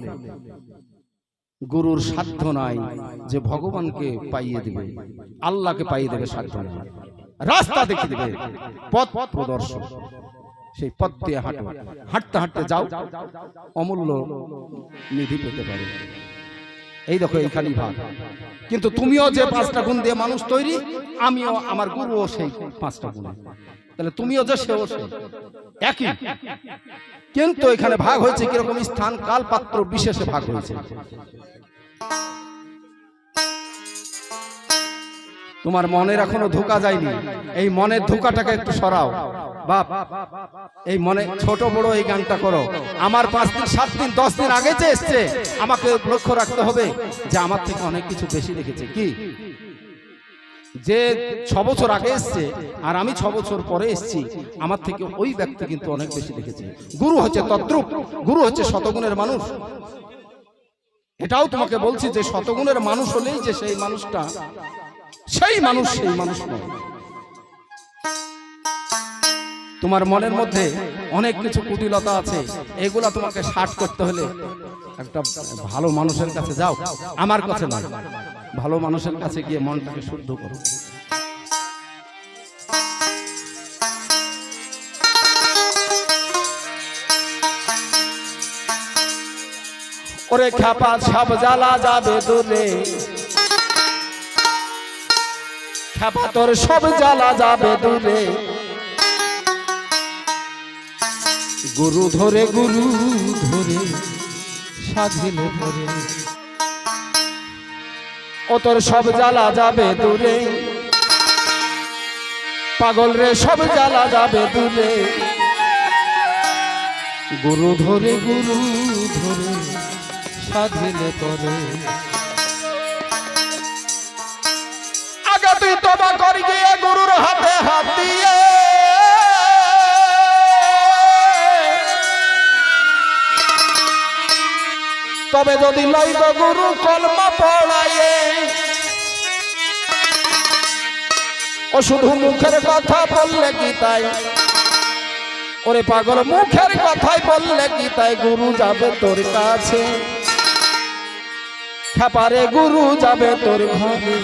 গুরুর সাধ্য নাই যে ভগবানকে পাইয়ে দিবে, আল্লাহকে পাইয়ে দেবে, সাধ্য নাই। রাস্তা দেখিয়ে দেবে, পথ প্রদর্শন, সেই পথ দিয়ে হাঁটো, হাঁটতে হাঁটতে যাও, অমূল্য নিধি পেতে পারে। এই দেখো এইখানেই ভাগ। কিন্তু তুমিও যে পাঁচটা গুণ দিয়ে মানুষ তৈরি, আমিও, আমার গুরুও সেই পাঁচটা গুণ। তাহলে তুমিও যে সেও সে, একই। কিন্তু এখানে ভাগ হয়েছে কিরকম? স্থান কাল পাত্র বিশেষে ভাগ হয়েছে। তোমার মনের এখনো ধোকা যায়নি, এই মনের ধোকাটাকে একটু সরাও বাপ। এই মনে ছোট বড় এই গানটা করো। আমার 5 দিন 7 দিন 10 দিন আগে যে এসছে, আমাকে লক্ষ্য রাখতে হবে যে আমার থেকে অনেক কিছু বেশি দেখেছে। কি? যে 6 বছর আগে এসছে আর আমি 6 বছর পরে এসছি, আমার থেকে ওই ব্যক্তি কিন্তু অনেক বেশি দেখেছে। গুরু হচ্ছে তদ্রূপ, গুরু হচ্ছে শতগুণের মানুষ। এটাও তোমাকে বলছি যে শতগুণের মানুষ হলেই যে সেই মানুষটা, সেই মানুষ সেই মানুষ নয়। তোমার মনের মধ্যে অনেক কিছু কুটিলতা আছে, এগুলা তোমাকে শাট করতে হলে একটা ভালো মানুষের কাছে যাও, আমার কাছে না, ভালো মানুষের কাছে গিয়ে মনটাকে শুদ্ধ করো। ওরে খ্যাপা সব জ্বালা যাবে দূরে, খ্যাপা তোর সব জ্বালা যাবে দূরে, গুরু ধরে সাধিলে ধরে, ও তোর সব জ্বালা যাবে দূরে, পাগল রে সব জ্বালা যাবে দূরে, গুরু ধরে সাধিলে ধরে। আগে তুই তবা করি গিয়ে গুরুর হাতে হাত দিয়ে, তবে যদি লইব গুরু কলমা পড়ায়ে, ও শুধু মুখের কথা বললে কি তাই? ওরে পাগল, মুখের কথাই বললে কি তাই? গুরু যাবে তোর কাছে, খ্যাপারে গুরু যাবে তোর ঘরে,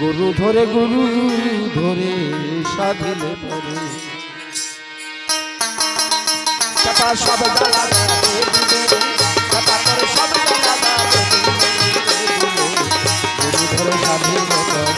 গুরু ধরে সাধিলে ধরে। খ্যাপা সব জ্বালা যাবে দূরে, খ্যাপা তোর সব জ্বালা যাবে দূরে, গুরু ধরে সাধিলে ধরে।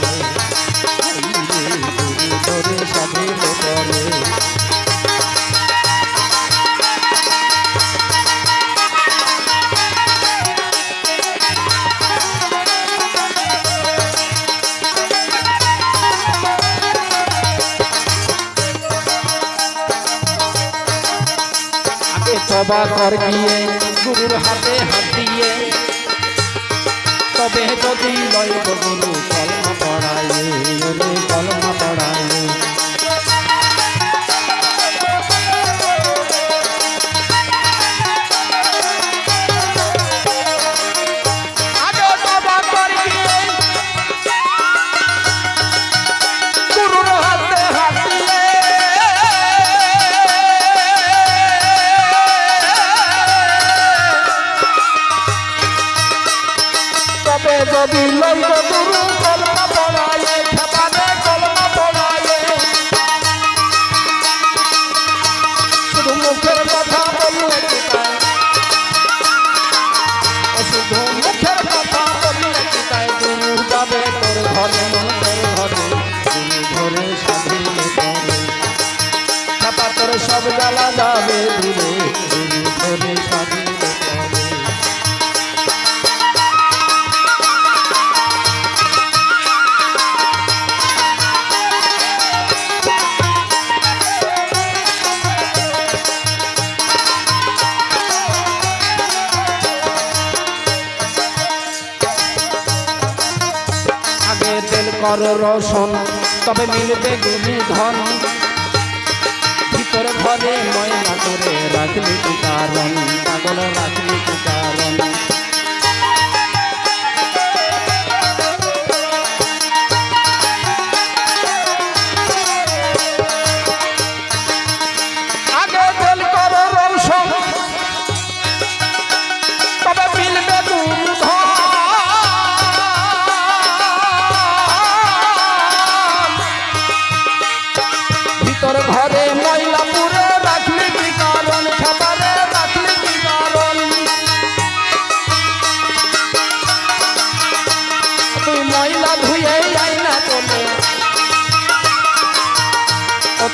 তবা কর গিয়ে গুরুর হাতে হাত দিয়ে, তবে যদি লয় গুরু কলমা পড়ায়, কলমা পড়ায়। যদি লইব গুরু কলমা পড়ায়, খেপানে কলমা পড়ায়, শুধু মুখের কথা বললে চিতায়, শুধু মুখের কথা বললে চিতায়, গুরু যাবে তোর ঘরে, তোর ঘরে, গুরু ঘরে স্বাধীন করে, খেপা তোর সব জ্বালা যাবে দূরে, গুরু ঘরে স্বাধীন করে। তেল কর রসন তবে মিলবে গুরু ধন, ভিতর ঘরে ময়লা করে রাখলি কি কারণ, পাগল রাখলি কি কারণ। আগে তেল কর রসন তবে মিলবে গুরু ধন, তোর ঘরে ময়লা পুরে রাখলি কি কারণ, খাবারে রাখলি কি কারণ। তুই ময়লা ধুয়ে আইনা তোলে,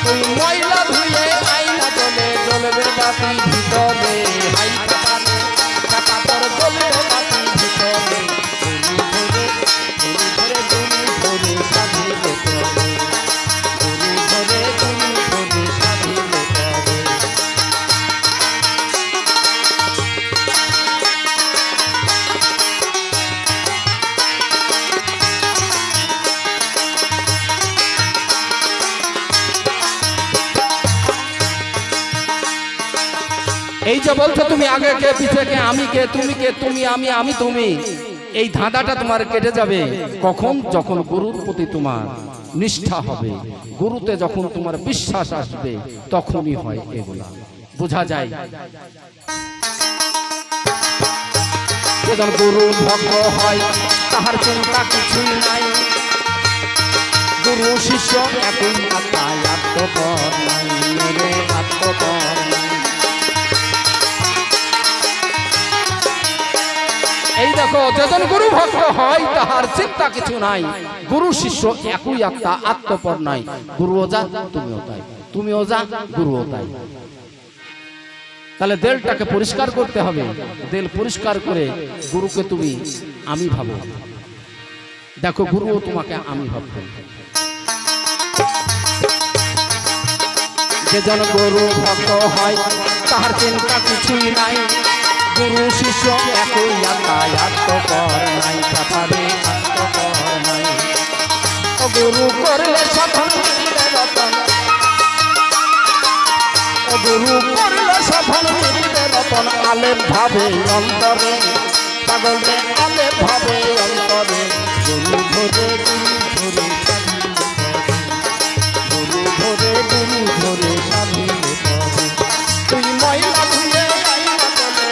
তুই ময়লা ধুয়ে আইনা তোলে, জ্বলবে বাতি ভিতরে, হাই খাপানে খাপা তোর জ্বলবে বাতি ভিতরে, গুরু ধরে গুরু ধরে সাজিয়ে তোলে, এই যে বলছো তুমি আগে কে পিছে কে, আমি কে তুমি কে, তুমি আমি আমি তুমি, এই ধাঁধাটা তোমার কেটে যাবে কখন, যখন গুরুর প্রতি তোমার নিষ্ঠা হবে, গুরুতে যখন তোমার বিশ্বাস আসবে, তখনই হয় এগুলা বোঝা যায়। যখন গুরু ভক্ত হয় তাহার চিন্তা কিছুই নাই, গুরু শিষ্য একই আত্মায়, আত্মপর নাই রে, আত্মপর নাই। এই দেখো, যখন গুরু ভক্ত হয় তাহার চিন্তা কিছু নাই, গুরু শিষ্য একই আত্মা, আত্মপর নাই। গুরুও যা তুমিও তাই, তুমিও যা গুরুও তাই। তাহলে দেলটাকে পরিষ্কার করতে হবে, দেল পরিষ্কার করে গুরুকে তুমি আমি ভাবো, দেখো গুরুও তোমাকে আমি ভাববে। যেজন গুরু ভক্ত হয় তাহার চিন্তা কিছুই নাই, গুরু শিষ্য একই আত্মায়, আত্মপর নাই, খাপারে আত্মপর নাই। ও গুরু করলে সাধন মিলিবে রতন, ও গুরু করলে সাধন মিলিবে রতন, আলেপ ভাবে অন্তরে, পাগল রে আলেপ ভাবে অন্তরে, গুরু ধরে গুরু ধরে গুরু ধরে গুরু ধরে স্বাধীন করে। তুই ময়লা ধুয়ে আইনা তোলে,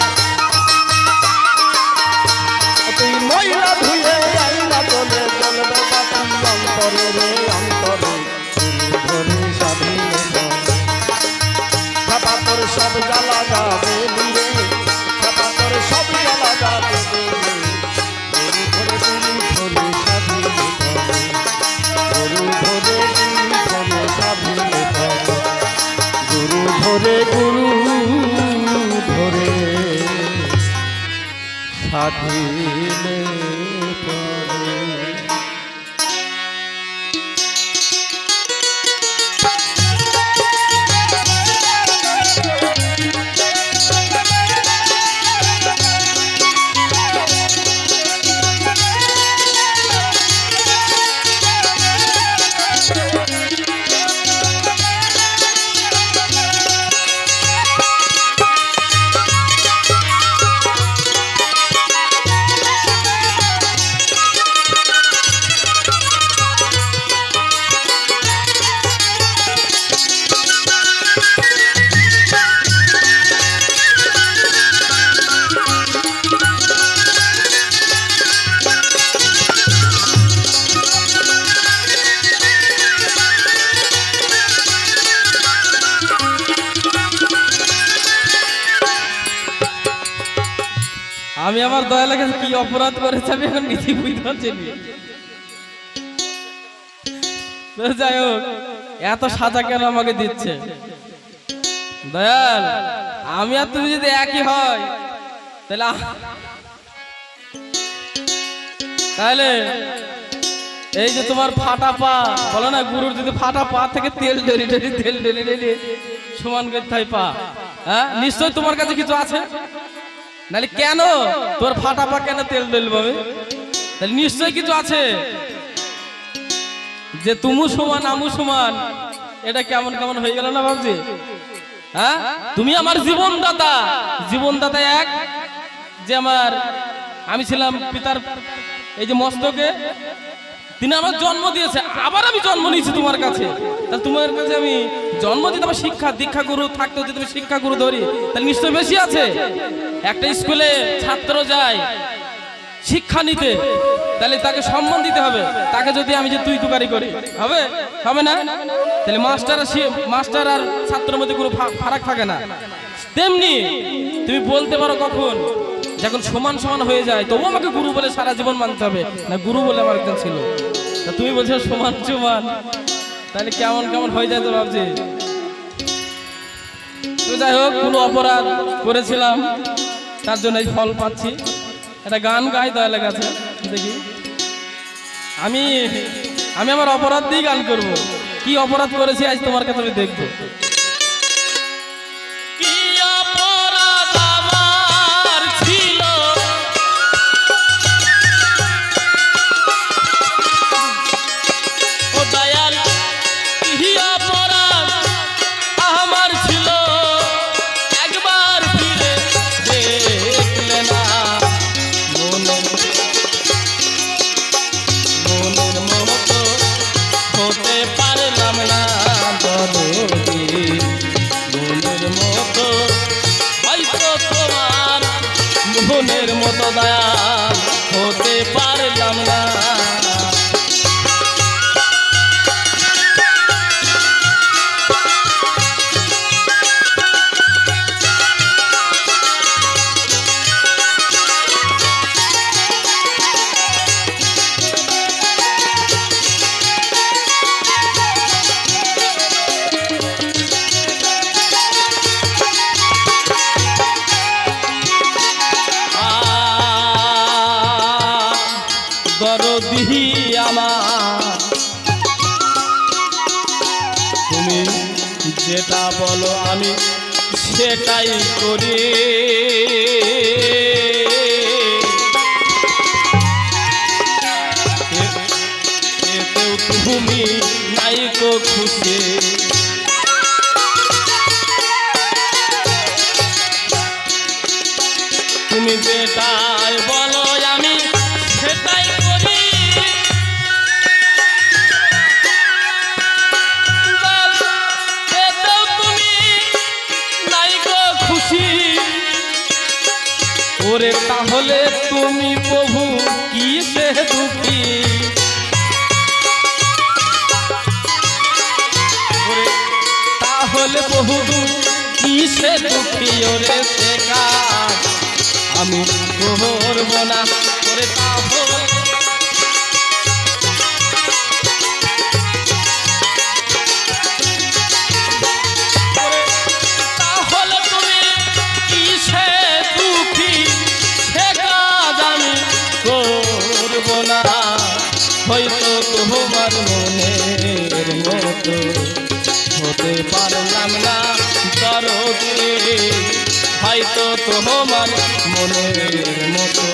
তুই ময়লা ধুয়ে আইনা তোলে, জ্বলবে বাতি অন্তরে রে অন্তরে, গুরু ধরে স্বাধীন করে। খাপা তোর সব জ্বালা যাবে দূরে, খাপা তোর সব জ্বালা যাবে দূরে, গুরু ধরে স্বাধীন করে, গুরু ধরে স্বাধীন করে, গুরু ধরে স্বাধীন করে। আমি আমার দয়ালের কাছে কি অপরাধ করেছি আমি এখন নিজে বুঝতে পারছি না। তো যাই হোক, এত সাজা কেন আমাকে দিচ্ছে দয়াল? আমি আর তুমি যদি একই হয় তাহলে এই যে তোমার ফাটা পা, বলো না গুরুর যদি ফাটা পা থেকে তেল ডেলি সমান করতে হয় পা, হ্যাঁ নিশ্চয় তোমার কাছে কিছু আছে, নাহলে কেন তোর ফাটা পা কেন তেল ডেলবে? তাহলে নিশ্চয় কিছু আছে যে তুমি সমান আমু সমান। এটা কেমন কেমন হয়ে গেল না ভাবছি? হ্যাঁ, তুমি আমার জীবনদাতা, জীবনদাতা এক যে আমি ছিলাম পিতার এই যে মস্তকে, তিনি আমার জন্ম দিয়েছে, আবার আমি জন্ম নিয়েছি তোমার কাছে। তাহলে তোমার কাছে আমি জন্ম দিতে আমার শিক্ষা দীক্ষা গুরু থাকতে, যদি তুমি শিক্ষা গুরু ধরি তাহলে নিশ্চয় বেশি আছে। একটা স্কুলে ছাত্র যায় শিক্ষা নিতে, তাহলে তাকে সম্মান দিতে হবে। তাকে যদি আমি যে তুই তুকারি করি হবে হবে না? তাহলে মাস্টার আর ছাত্রের মধ্যে কোনো ফারাক থাকে না। তেমনি তুমি বলতে পারো কখন যখন সমান সমান হয়ে যায় তবু আমাকে গুরু বলে সারা জীবন মানতে হবে না, গুরু বলে আমার একজন ছিল। তা তুমি বলছো সমান সমান, তাহলে কেমন কেমন হয়ে যায় তো ভাবছি। তো যাই হোক, কোনো অপরাধ করেছিলাম তার জন্য এই ফল পাচ্ছি। একটা গান গাই দয়া লেগেছে, দেখি আমি আমার অপরাধ দিয়ে গান করব। কি অপরাধ করেছি আজ তোমার কাছে আমি দেখবো। মনের মতো দয়া হতে পারলাম না। দরদি আমার, তুমি যেটা বলো আমি সেটাই করি। এতেও তুমি নাই গো খুশি, তুমি যেটাই বলো আমি সেটাই করি। এতেও তুমি নাই গো খুশি, ওরে তাহলে তুমি প্রভু কিসে দুঃখী? ওরে তাহলে প্রভু কিসে দুঃখী? ওরে সে কাজ আমি করব না। ওরে তাহলে তুমি কিসে দুঃখী? সে কাজ আমি করব না। হয়তো তোমার মনের মতো হতে পারলাম না দরদি, হয়তো তোমার মনের মতো।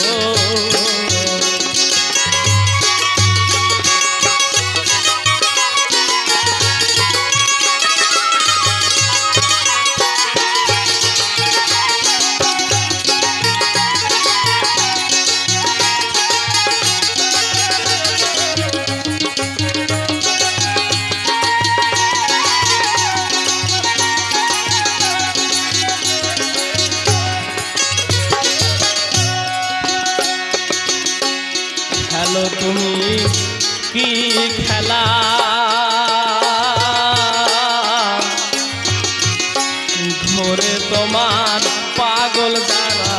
খেলো তুমি কি খেলা, ঘোরে তোমার পাগল দ্বারা।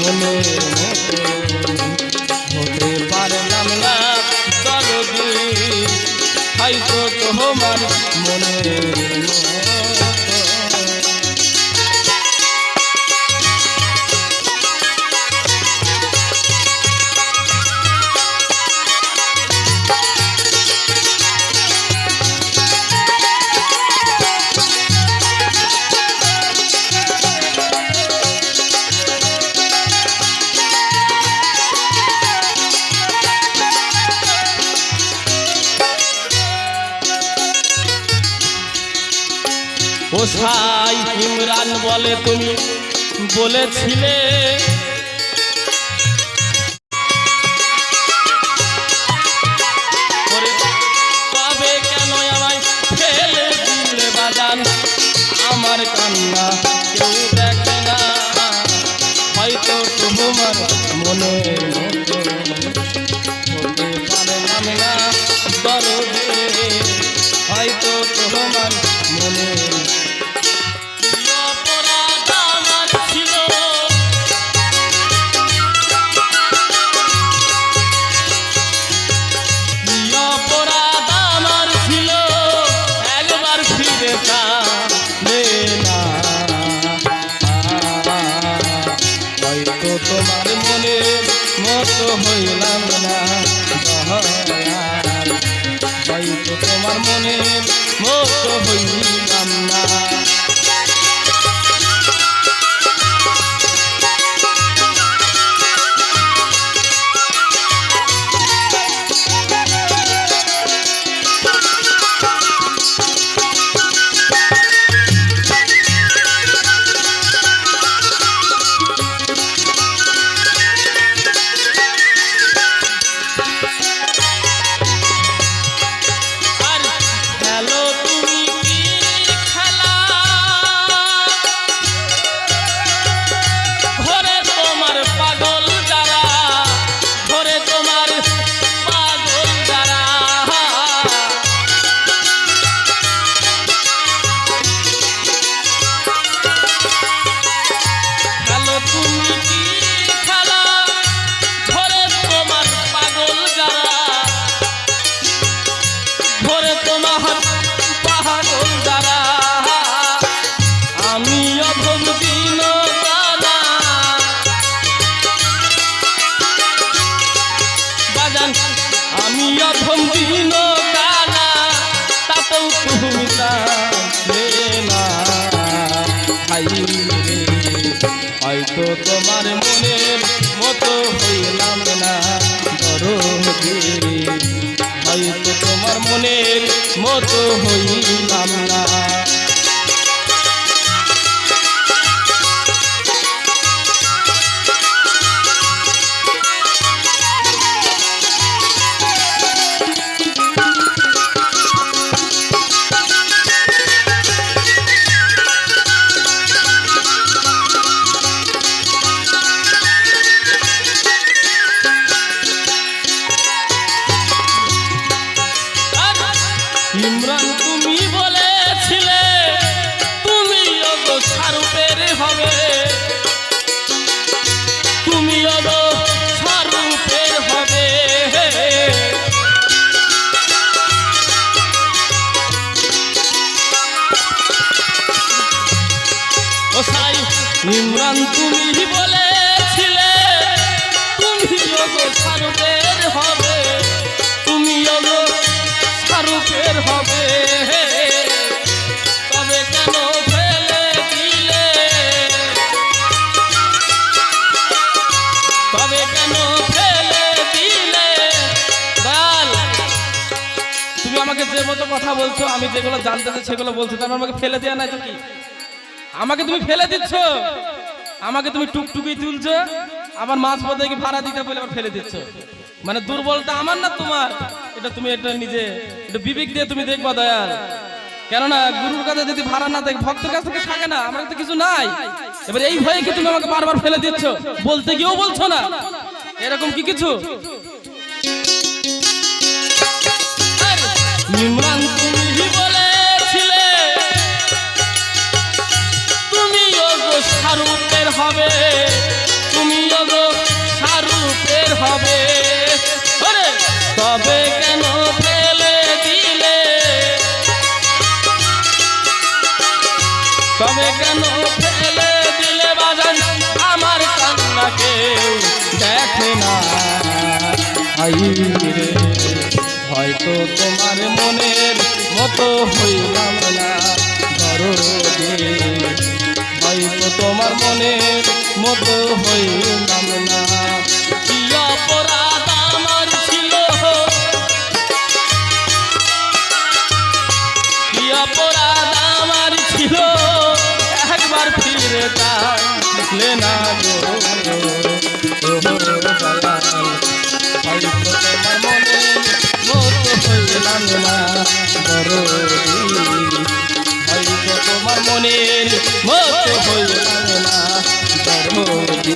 মনের মতো হতে পারলাম না দরদি, হয়তো তোমার মনের মতো। ও সাই ইমরান বলে তুমি বলেছিলে ওরে তবে কেন আমায় ফেলে দিলে বাজান, আমার কান্না কেউ দেখে না, হয়তো তোমার মনের মতো হতে পারলাম না দরদে, হয়তো তোমার মনের তোমার মনের মতো হইলাম না দয়াল, হয়তো তোমার মনের মতো হইলাম না। আমি অধম দিন কানা তাতেও তুমি জানলে না, হয়তো তোমার মনের মতো হইলাম না দরদি, হয়তো তোমার মনের মতো হইলাম না। ইমরান তুমি বলেছিলে তুমি ওগো শাহরুখের হবে, তুমি ওগো শাহরুখের হবে, ও সাই ইমরান তুমি বলেছিলে তুমি ওগো শাহরুখের হবে, তুমি ওগো শাহরুখের হবে, তবে কেন ফেলে দিলে, তবে কেন ফেলে দিলে দয়াল, তুমি আমাকে যে মতো কথা বলছো আমি যেগুলো জানতে চাই সেগুলো বলছো, তারপর আমাকে ফেলে দেওয়া নাই তো কি, আমাকে তুমি ফেলে দিচ্ছ, আমাকে তুমি টুকটুকি তুলছো, আবার মাছ পথে কি ভাড়া দিতে বলে আবার ফেলে দিচ্ছ, মানে দুর্বলতা আমার না তোমার, এটা তুমি এটা নিজে এটা বিবেক দিয়ে তুমি দেখবা দয়াল, কেননা গুরুর কাছে যদি ভাড়া না থাকে ভক্তের কাছ থেকে থাকে না, আমার কাছে কিছু নাই, এবার এই ভয়ে কি তুমি আমাকে বারবার ফেলে দিচ্ছ, বলতে গিয়েও বলছো না, এরকম কি কিছু? ইমরান তুমি বলেছিলে তুমি ওগো শাহরুখের হবে, তুমি টের হবে। ওরে তবে কেন ফেলে দিলে, তবে কেন ফেলে দিলে বাজান আমার কান্না কেউ দেখে না। আইরে হয়তো তোমার মনের মতো হইলাম না দরদে, হয়তো তোমার মনের মতো হইলাম না। কি অপরাধ আমার ছিল, কি অপরাধ আমার ছিল, একবার ফিরে তাকলে না গো দয়াল। হয়তো তোমার মনের মতো হইলাম না দরদী, হয়তো তোমার মনের মতো হইলাম না দরদী।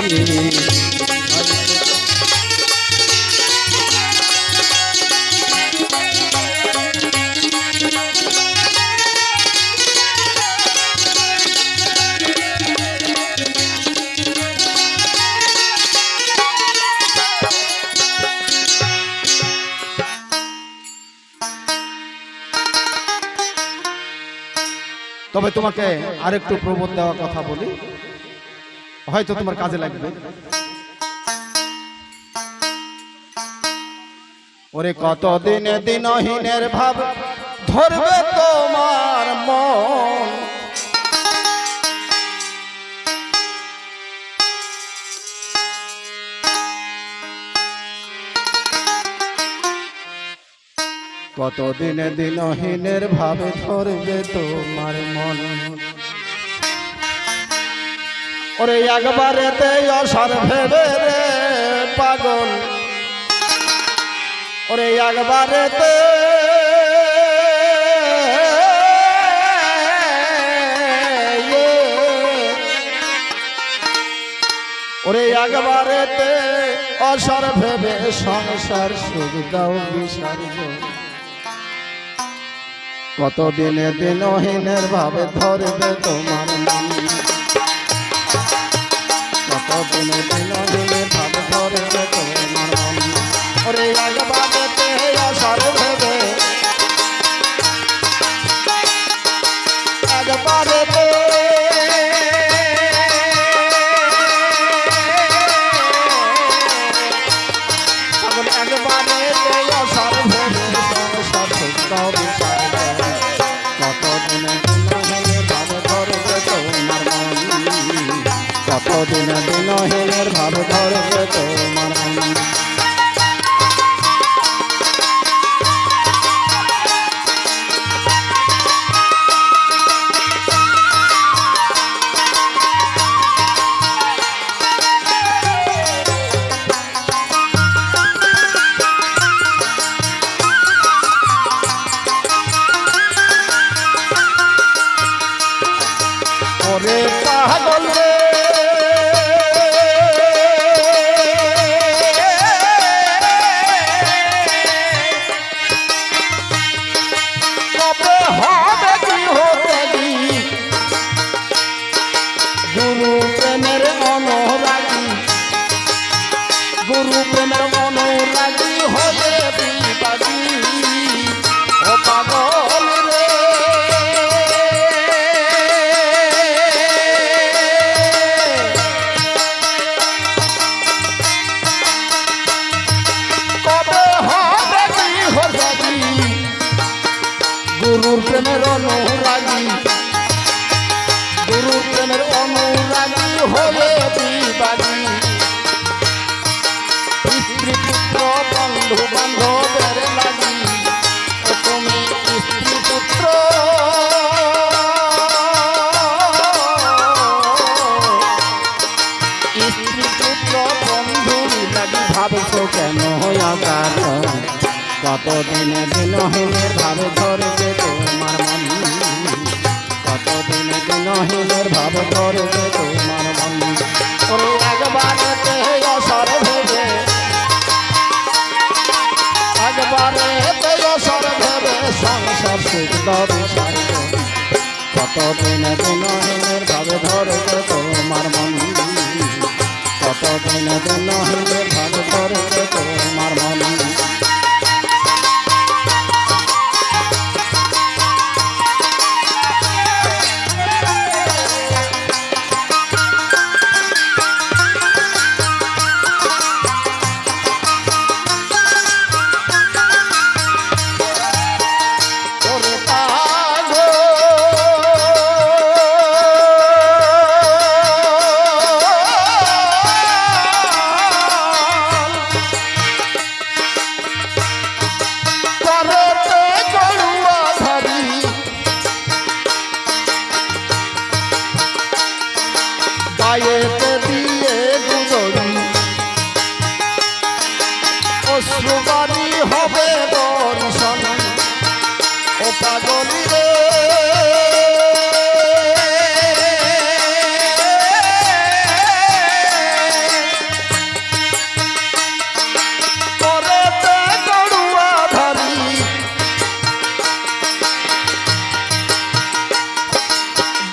তবে তোমাকে আরেকটু প্রবোধ দেওয়ার কথা বলি, হয়তো তোমার কাজে লাগবে। ওরে কত দিনে দিনহীনের ভাব ধরবে তোমার মন, কত দিনে দিনহীনের ভাবে ধরবে তোমার মন। ওরে একবারেতে অসার ভেবে রে পাগল, ওরে একবারেতে ওরে একবারেতে অসার ভেবে সংসার সুখ দাও বিসর্জন। কত দিনে দিনহীনের ভাবে ধরবে তোমার মন, কত দিনে দিনহীনের ভাবে ধরবে তোমার মন। ওরে একবারেতে আসার ভেবে, একবারেতে একবারেতে আসার ভেবে সংসার সুখ দাও বিসর্জন। কত দিনে দিনহীনের ভাবে ধরবে তোমার মন, কত দিনে দিনহীনের ভাবে ধরবে তোমার মন। ওরে পাগল রে কবে হবে কি হতে দি, গুরু প্রেমের অনুরাগী, গুরু প্রেমের অনুরাগী হবে বিবাদী। ও পাগল রে গুরুর প্রেমের অনুরাগী, গুরুর প্রেমের অনুরাগী হবে বিবাদী। স্ত্রী পুত্র বন্ধু বান্ধবের লাগি, তুমি স্ত্রী পুত্র স্ত্রী পুত্র বন্ধু লাগি ভাবছো কেন কারণ। কত দিনে দিনহীনের ভাবে ধরবে তোমার মন, কত দিনে দিনহীনের ভাবে ধরবে তোমার মন। ওরে একবারেতে অসার ভেবে, একবারেতে অসার ভেবে সংসার সুখ দাও বিসর্জন। কত দিনে দিনহীনের ভাবে ধরবে তোমার মন, কতদিন দিন হইলে ভাব ধরবে তোমার মন গায়েতে দিয়ে গুজরি অশ্রুবাণী হবে দর্শন ও পাগলি রে করতে গড়ুয়া ধারি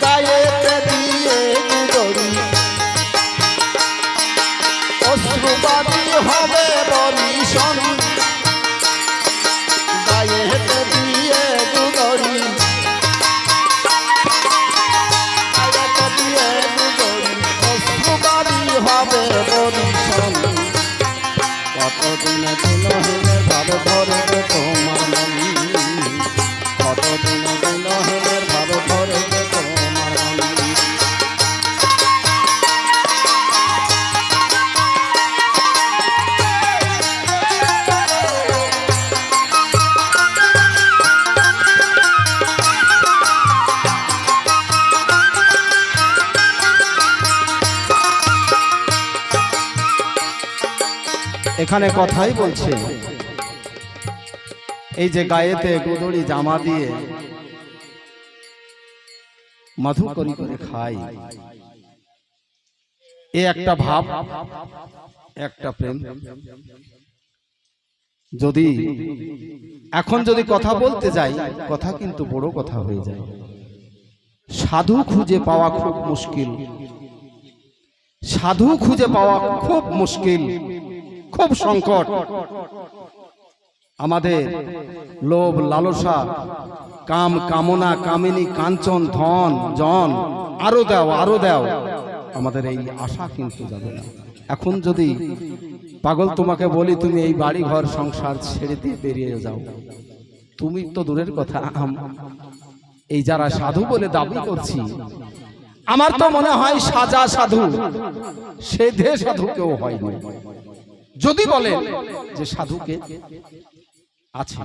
গায়েতে দিয়ে গুজরি অশ্রুবাণী হবে দর্শন গায়েতে দিয়ে গুজরি গায়েতে দিয়ে গুজরি অশ্রুবাণী হবে দর্শন কতদিন দিন হইলে ভাব ধরবে তোমার মন কতদিন দিন হইলে ভাব ধরবে তোমার মন এখানে কথাই বলছে এই যে গায়েতে গোদড়ি জামা দিয়ে মধু করি করে খাই এ একটা ভাব একটা প্রেম যদি এখন যদি কথা বলতে যাই কথা কিন্তু বড় কথা হয়ে যায় সাধু খুঁজে পাওয়া খুব মুশকিল সাধু খুঁজে পাওয়া খুব মুশকিল খুব সংকট আমাদের লোভ লালসা কাম কামনা কামিনী কাঞ্চন ধন জন আরো দাও আমাদের এই আশা কিন্তু যাবে না এখন যদি পাগল তোমাকে বলি তুমি এই বাড়ি ঘর সংসার ছেড়ে দিয়ে বেরিয়ে যাও তুমি তো দূরের কথা এই যারা সাধু বলে দাবি করছি আমার তো মনে হয় সাজা সাধু সেধে সাধু কেউ হয়নি যদি বলে যে সাধুকে আছে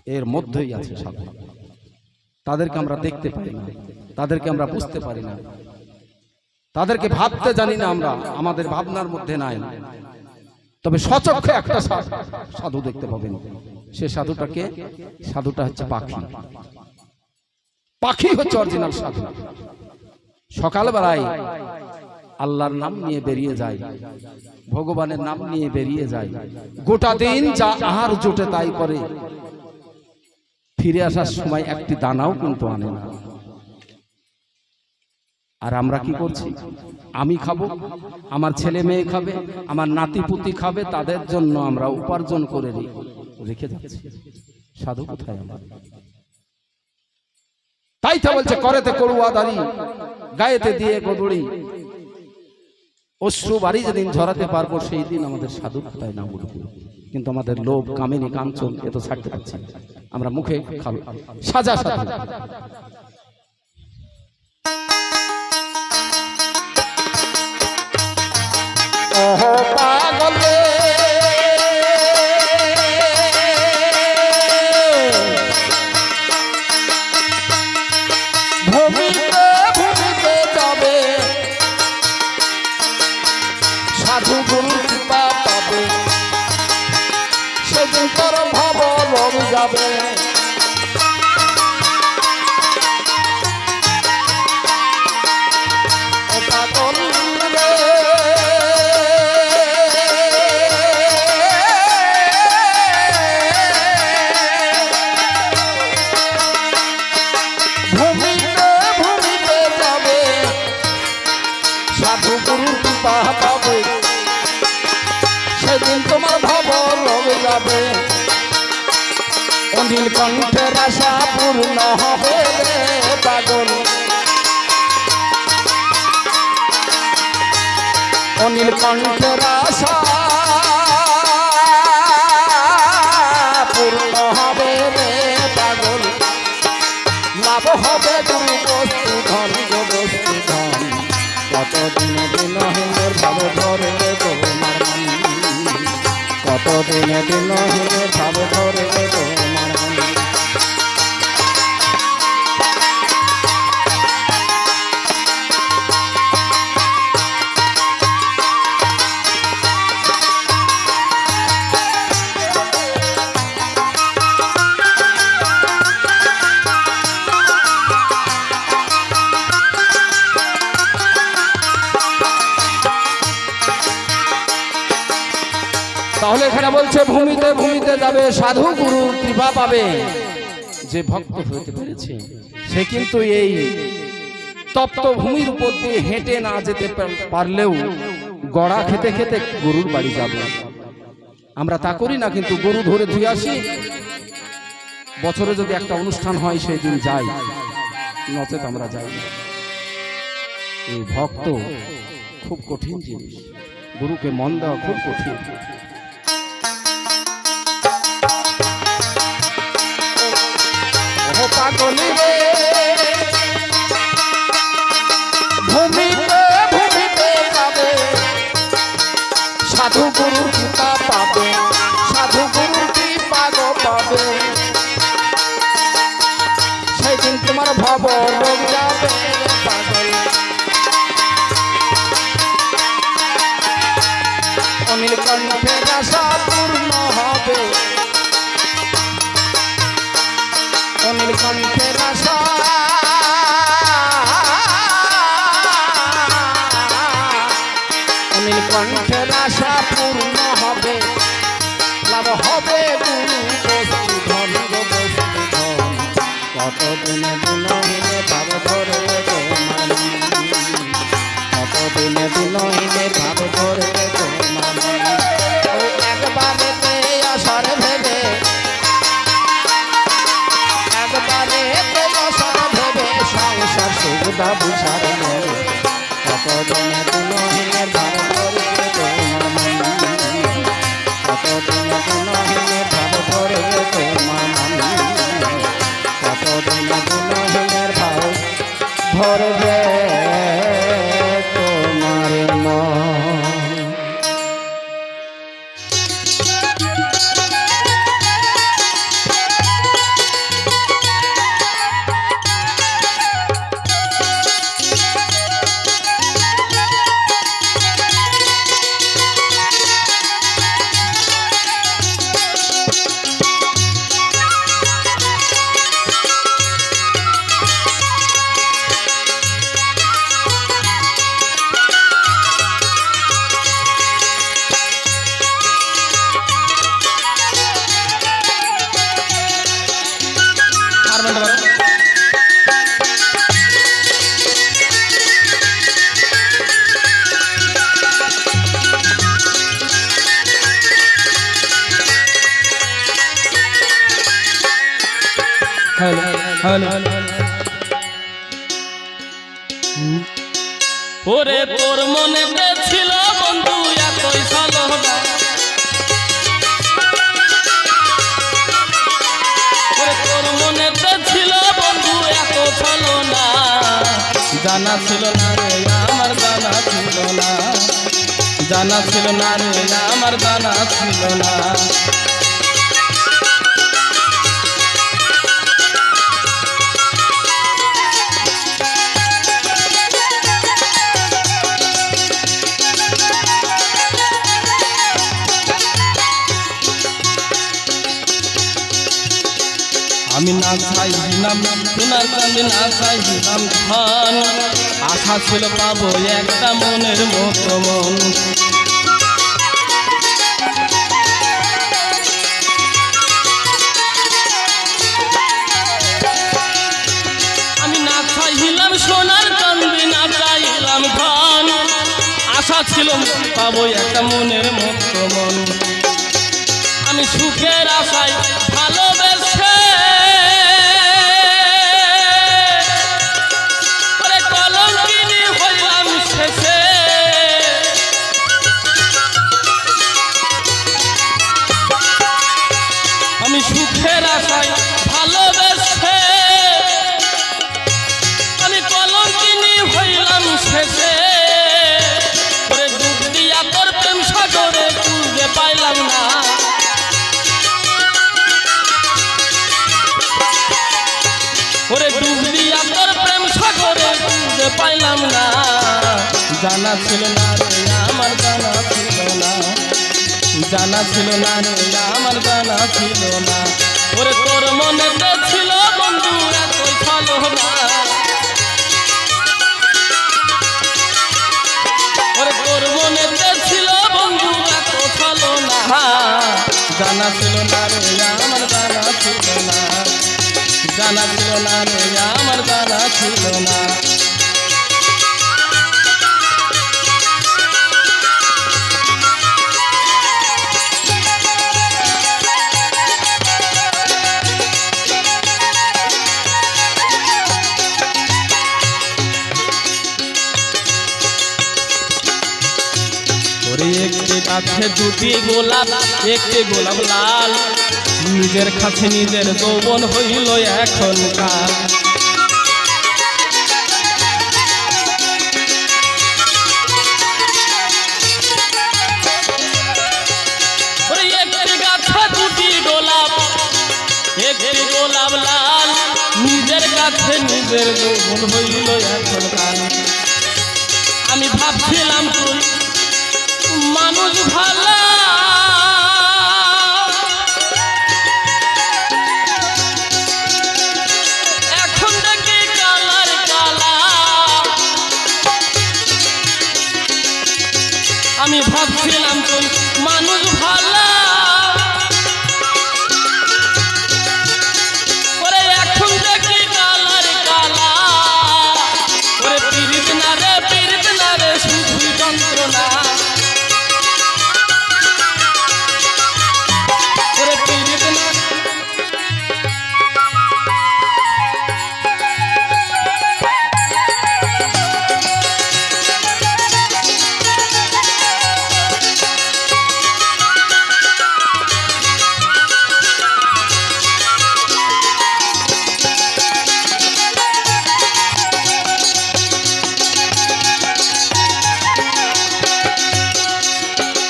এর মধ্যেই আছে সাধু তাদেরকে আমরা দেখতে পারি না তাদেরকে আমরা বুঝতে পারি না তাদেরকে ভাবতে জানি না আমরা আমাদের ভাবনার মধ্যে নাই তবে সচক্ষে একটা সাধু দেখতে পাবেন সে সাধুটা হচ্ছে পাখি হচ্ছে অরিজিনাল সাধু সকালবেলায় আল্লাহর নাম নিয়ে বেরিয়ে যায় ভগবানের নাম নিয়ে বেরিয়ে যায় গোটা দিন যা আহার জোটে তাই করে ফিরে আসার সময় একটি দানাও কিন্তু আনে না আর আমরা কি করছি আমি খাবো আমার ছেলে মেয়ে খাবে আমার নাতি পুতি খাবে তাদের জন্য আমরা উপার্জন করে রেখে যাচ্ছি সাধু কোথায় আমার তাই তো বলছে করেতে করুয়া দাড়ি গায়েতে দিয়ে গোদড়ি অশ্রু বাড়ি যেদিন ঝরাতে পারবো সেই দিন আমাদের সাধু কোথায় নাম উঠবে কিন্তু আমাদের লোভ কামিনী কাঞ্চন এ তো ছাড়তে পারছি আমরা মুখে খাবো সাজা সাধু ওহো পাগলে ভূমিতে ভূমিতে যাবে সাধু গুরু কৃপা পাবে সেদিন তোর ভাব রং যাবে সাধু গুরু কৃপা পাবে যাবে, অনিল কণ্ঠের আশা পূর্ণ হবে রে পাগল। অনিল কণ্ঠের আশা পূর্ণ হবে রে পাগল। লাভ হবে গুরু বস্তু ধন গো বস্তু ধন। কতদিন দিনহীনের ভাব ধরে তোমার মন, কতদিন দিনহীনের ভাব ধরে তোমার মন। তাহলে এখানে বলছে ভূমিতে ভূমিতে যাবে, সাধু গুরু কৃপা পাবে। যে ভক্ত হতে পেরেছে সে কিন্তু এই তপ্ত ভূমির উপর দিয়ে হেঁটে না যেতে পারলেও গড়া খেতে খেতে গরুর বাড়ি যাবে। আমরা তা করি না, কিন্তু গরু ধরে ধুয়ে আসি। বছরে যদি একটা অনুষ্ঠান হয় সেই দিন যাই, নচেত আমরা যাই না। এই ভক্ত খুব কঠিন জিনিস, গুরুকে মন দেওয়া খুব কঠিন। পাগলি রে ভূমিতে ভূমিতে যাবে, সাধু গুরুর কৃপা পাবে, সাধু গুরুর কৃপা গো পাবে। সেই দিন তোমার ভব রোগ যাবে পাগল। অনিল কণ্ঠের আশা পূর্ণ হবে, অনিল কণ্ঠের আশা অনিল কণ্ঠের আশা পূর্ণ হবে। লাভ হবে গুরু বস্তু ধন গো বস্তু ধন। কতদিনে দিনহীনে ভাব ধরে তোমার মন, কতদিনে দিনহীনে ভাব ধরে তোমার মন। ওই একবারেতে আশার ভেবে, একবারেতে আশার ভেবে সংসার সুবিধা বুঝার নেবে। কতদিনে দিনহীনে ভাব ধরে তোমার মন, কতদিনে দিনহীনে ভাব ধরে তোমার মন, কতদিনে দিনহীনের ভাব ধরবে তোমার মন। ওরে তোর মনে ছিল বন্ধু এতই সালনা, ওরে তোর মনে ছিল বন্ধু এত ছলনা। জানা ছিল না রে আমার, জানা ছিল না, জানা ছিল না রে আমার, জানা ছিল না। আমি না চাইছিলাম সোনার চাঁদি, না চাইছিলাম ধন। আশা ছিল পাবো একটা মনের মতো মন। আমি না চাইছিলাম সোনার চাঁদি, না চাইলাম ধন। আশা ছিল পাবো একটা মনের মতো মন। আমি আমি সুখের আশায় ভালোবেসে কলঙ্কিনী হইলাম শেষে। আমি সুখের আশায় ভালোবেসে আমি কলঙ্কিনী হইলাম শেষে। ওরে ডুব দিয়া তোর প্রেম সাগরে খুঁজে পাইলাম না। ওরে ডুব দিয়া তোর প্রেম সাগরে খুঁজে পাইলাম না। জানা ছিল না রে আমার জানা ছিল না, জানা ছিল না রে আমার জানা ছিল না। ওরে তোর মনেতে ছিল বন্ধু এত ভালো না। ওরে তোর মনেতে ছিল বন্ধু এত ভালো না। জানা ছিল না রে আমার জানা ছিল না, জানা ছিল না রে আমার জানা ছিল না। একটি গাছে দুটি গোলাপ, একটি গোলাপ লাল, নিজের কাছে নিজের যৌবন হইল এখনকার। একটি গাছে দুটি গোলাপ, একটি গোলাপ লাল, নিজের কাছে নিজের যৌবন হইল এখনকার। আমি ভাবছিলাম তুই মানুষ ভালো, এখন দেখি কালার কালা। আমি ভাবছিলাম তুই মানুষ ভালো, ওরে এখন দেখি কালার কালা। ওরে পীড়িত না রে শুধুই যন্ত্রণা।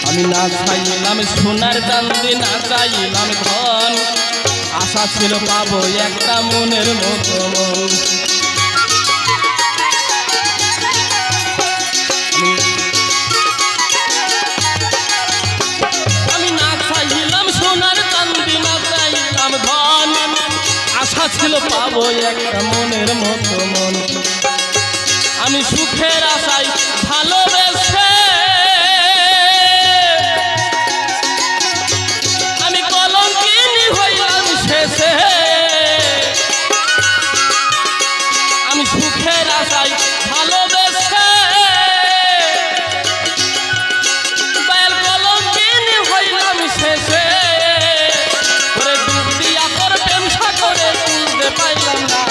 আমি না চাইলাম সোনার চাঁদি, না চাইলাম ধন, আশা ছিল পাবো একটা মনের মতো মন। আমি না চাইলাম সোনার চাঁদি, না চাইলাম ধন, আশা ছিল পাবো একটা মনের মতো মন। আমি সুখের আশায় ভালোবেসে আমি সুখের আশায় ভালোবেসে বাইল কলঙ্কিনী হইলাম শেষে। ওরে ডুব দিয়া তোর প্রেম সাগরে তুলতে পাইলাম না।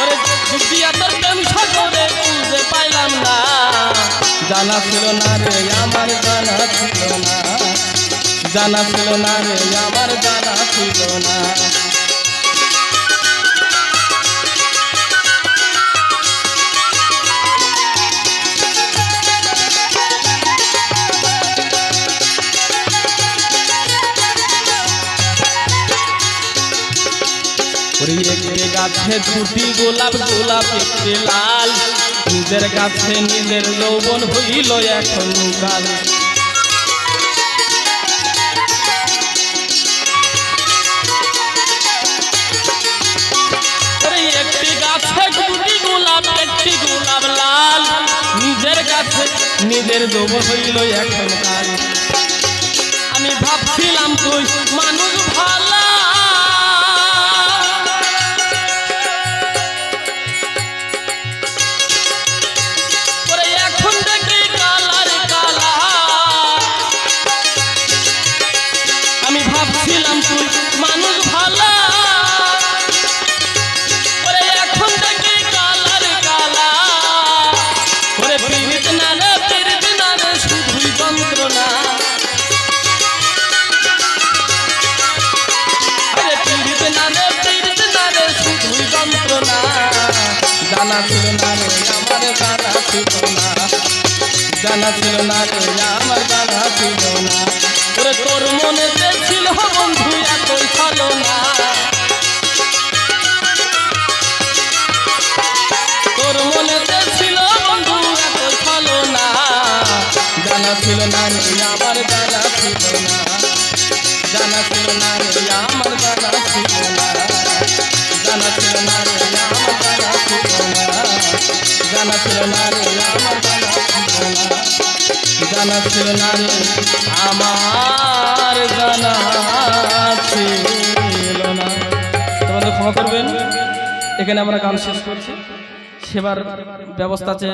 ওরে ডুব দিয়া তোর প্রেম সাগরে তুলতে পাইলাম না। জানা ছিল না রে আমার জানা ছিল না, জানা ছিল না রে আমার জানা ছিল না। একটি গাছে দুটি গোলাপ, গোলাপ একটি লাল, নিজের কাছে নিজের যৌবন হইল এখনকার। একটি গাছে দুটি গোলাপ, একটি গোলাপ লাল, নিজের কাছে নিজের যৌবন হইল এখনকার। আমি ভাবছিলাম তুই মানুষ ভালো, এখন দেখি কালার কালা। জানা ছিল না রে আমার জানা ছিল না, জানা ছিল না রে আমার জানা ছিল না। ওরে তোর মনেতে ছিল বন্ধু এতই ভালো না, তোর মনেতে ছিল বন্ধু এতই ভালো না, জানা ছিল না রে আমার জানা ছিল না, জানা ছিল না রে আমার জানা ছিল না, জানা ছিল না রে আমার জানা ছিল না, জানা ছিল না রে আমার জানা ছিল না, জানা ছিল না রে আমার জানা ছিল না। তোমাদের ক্ষমা করবেন, এখানে আমরা গান শেষ করছি। সেবার ব্যবস্থা আছে।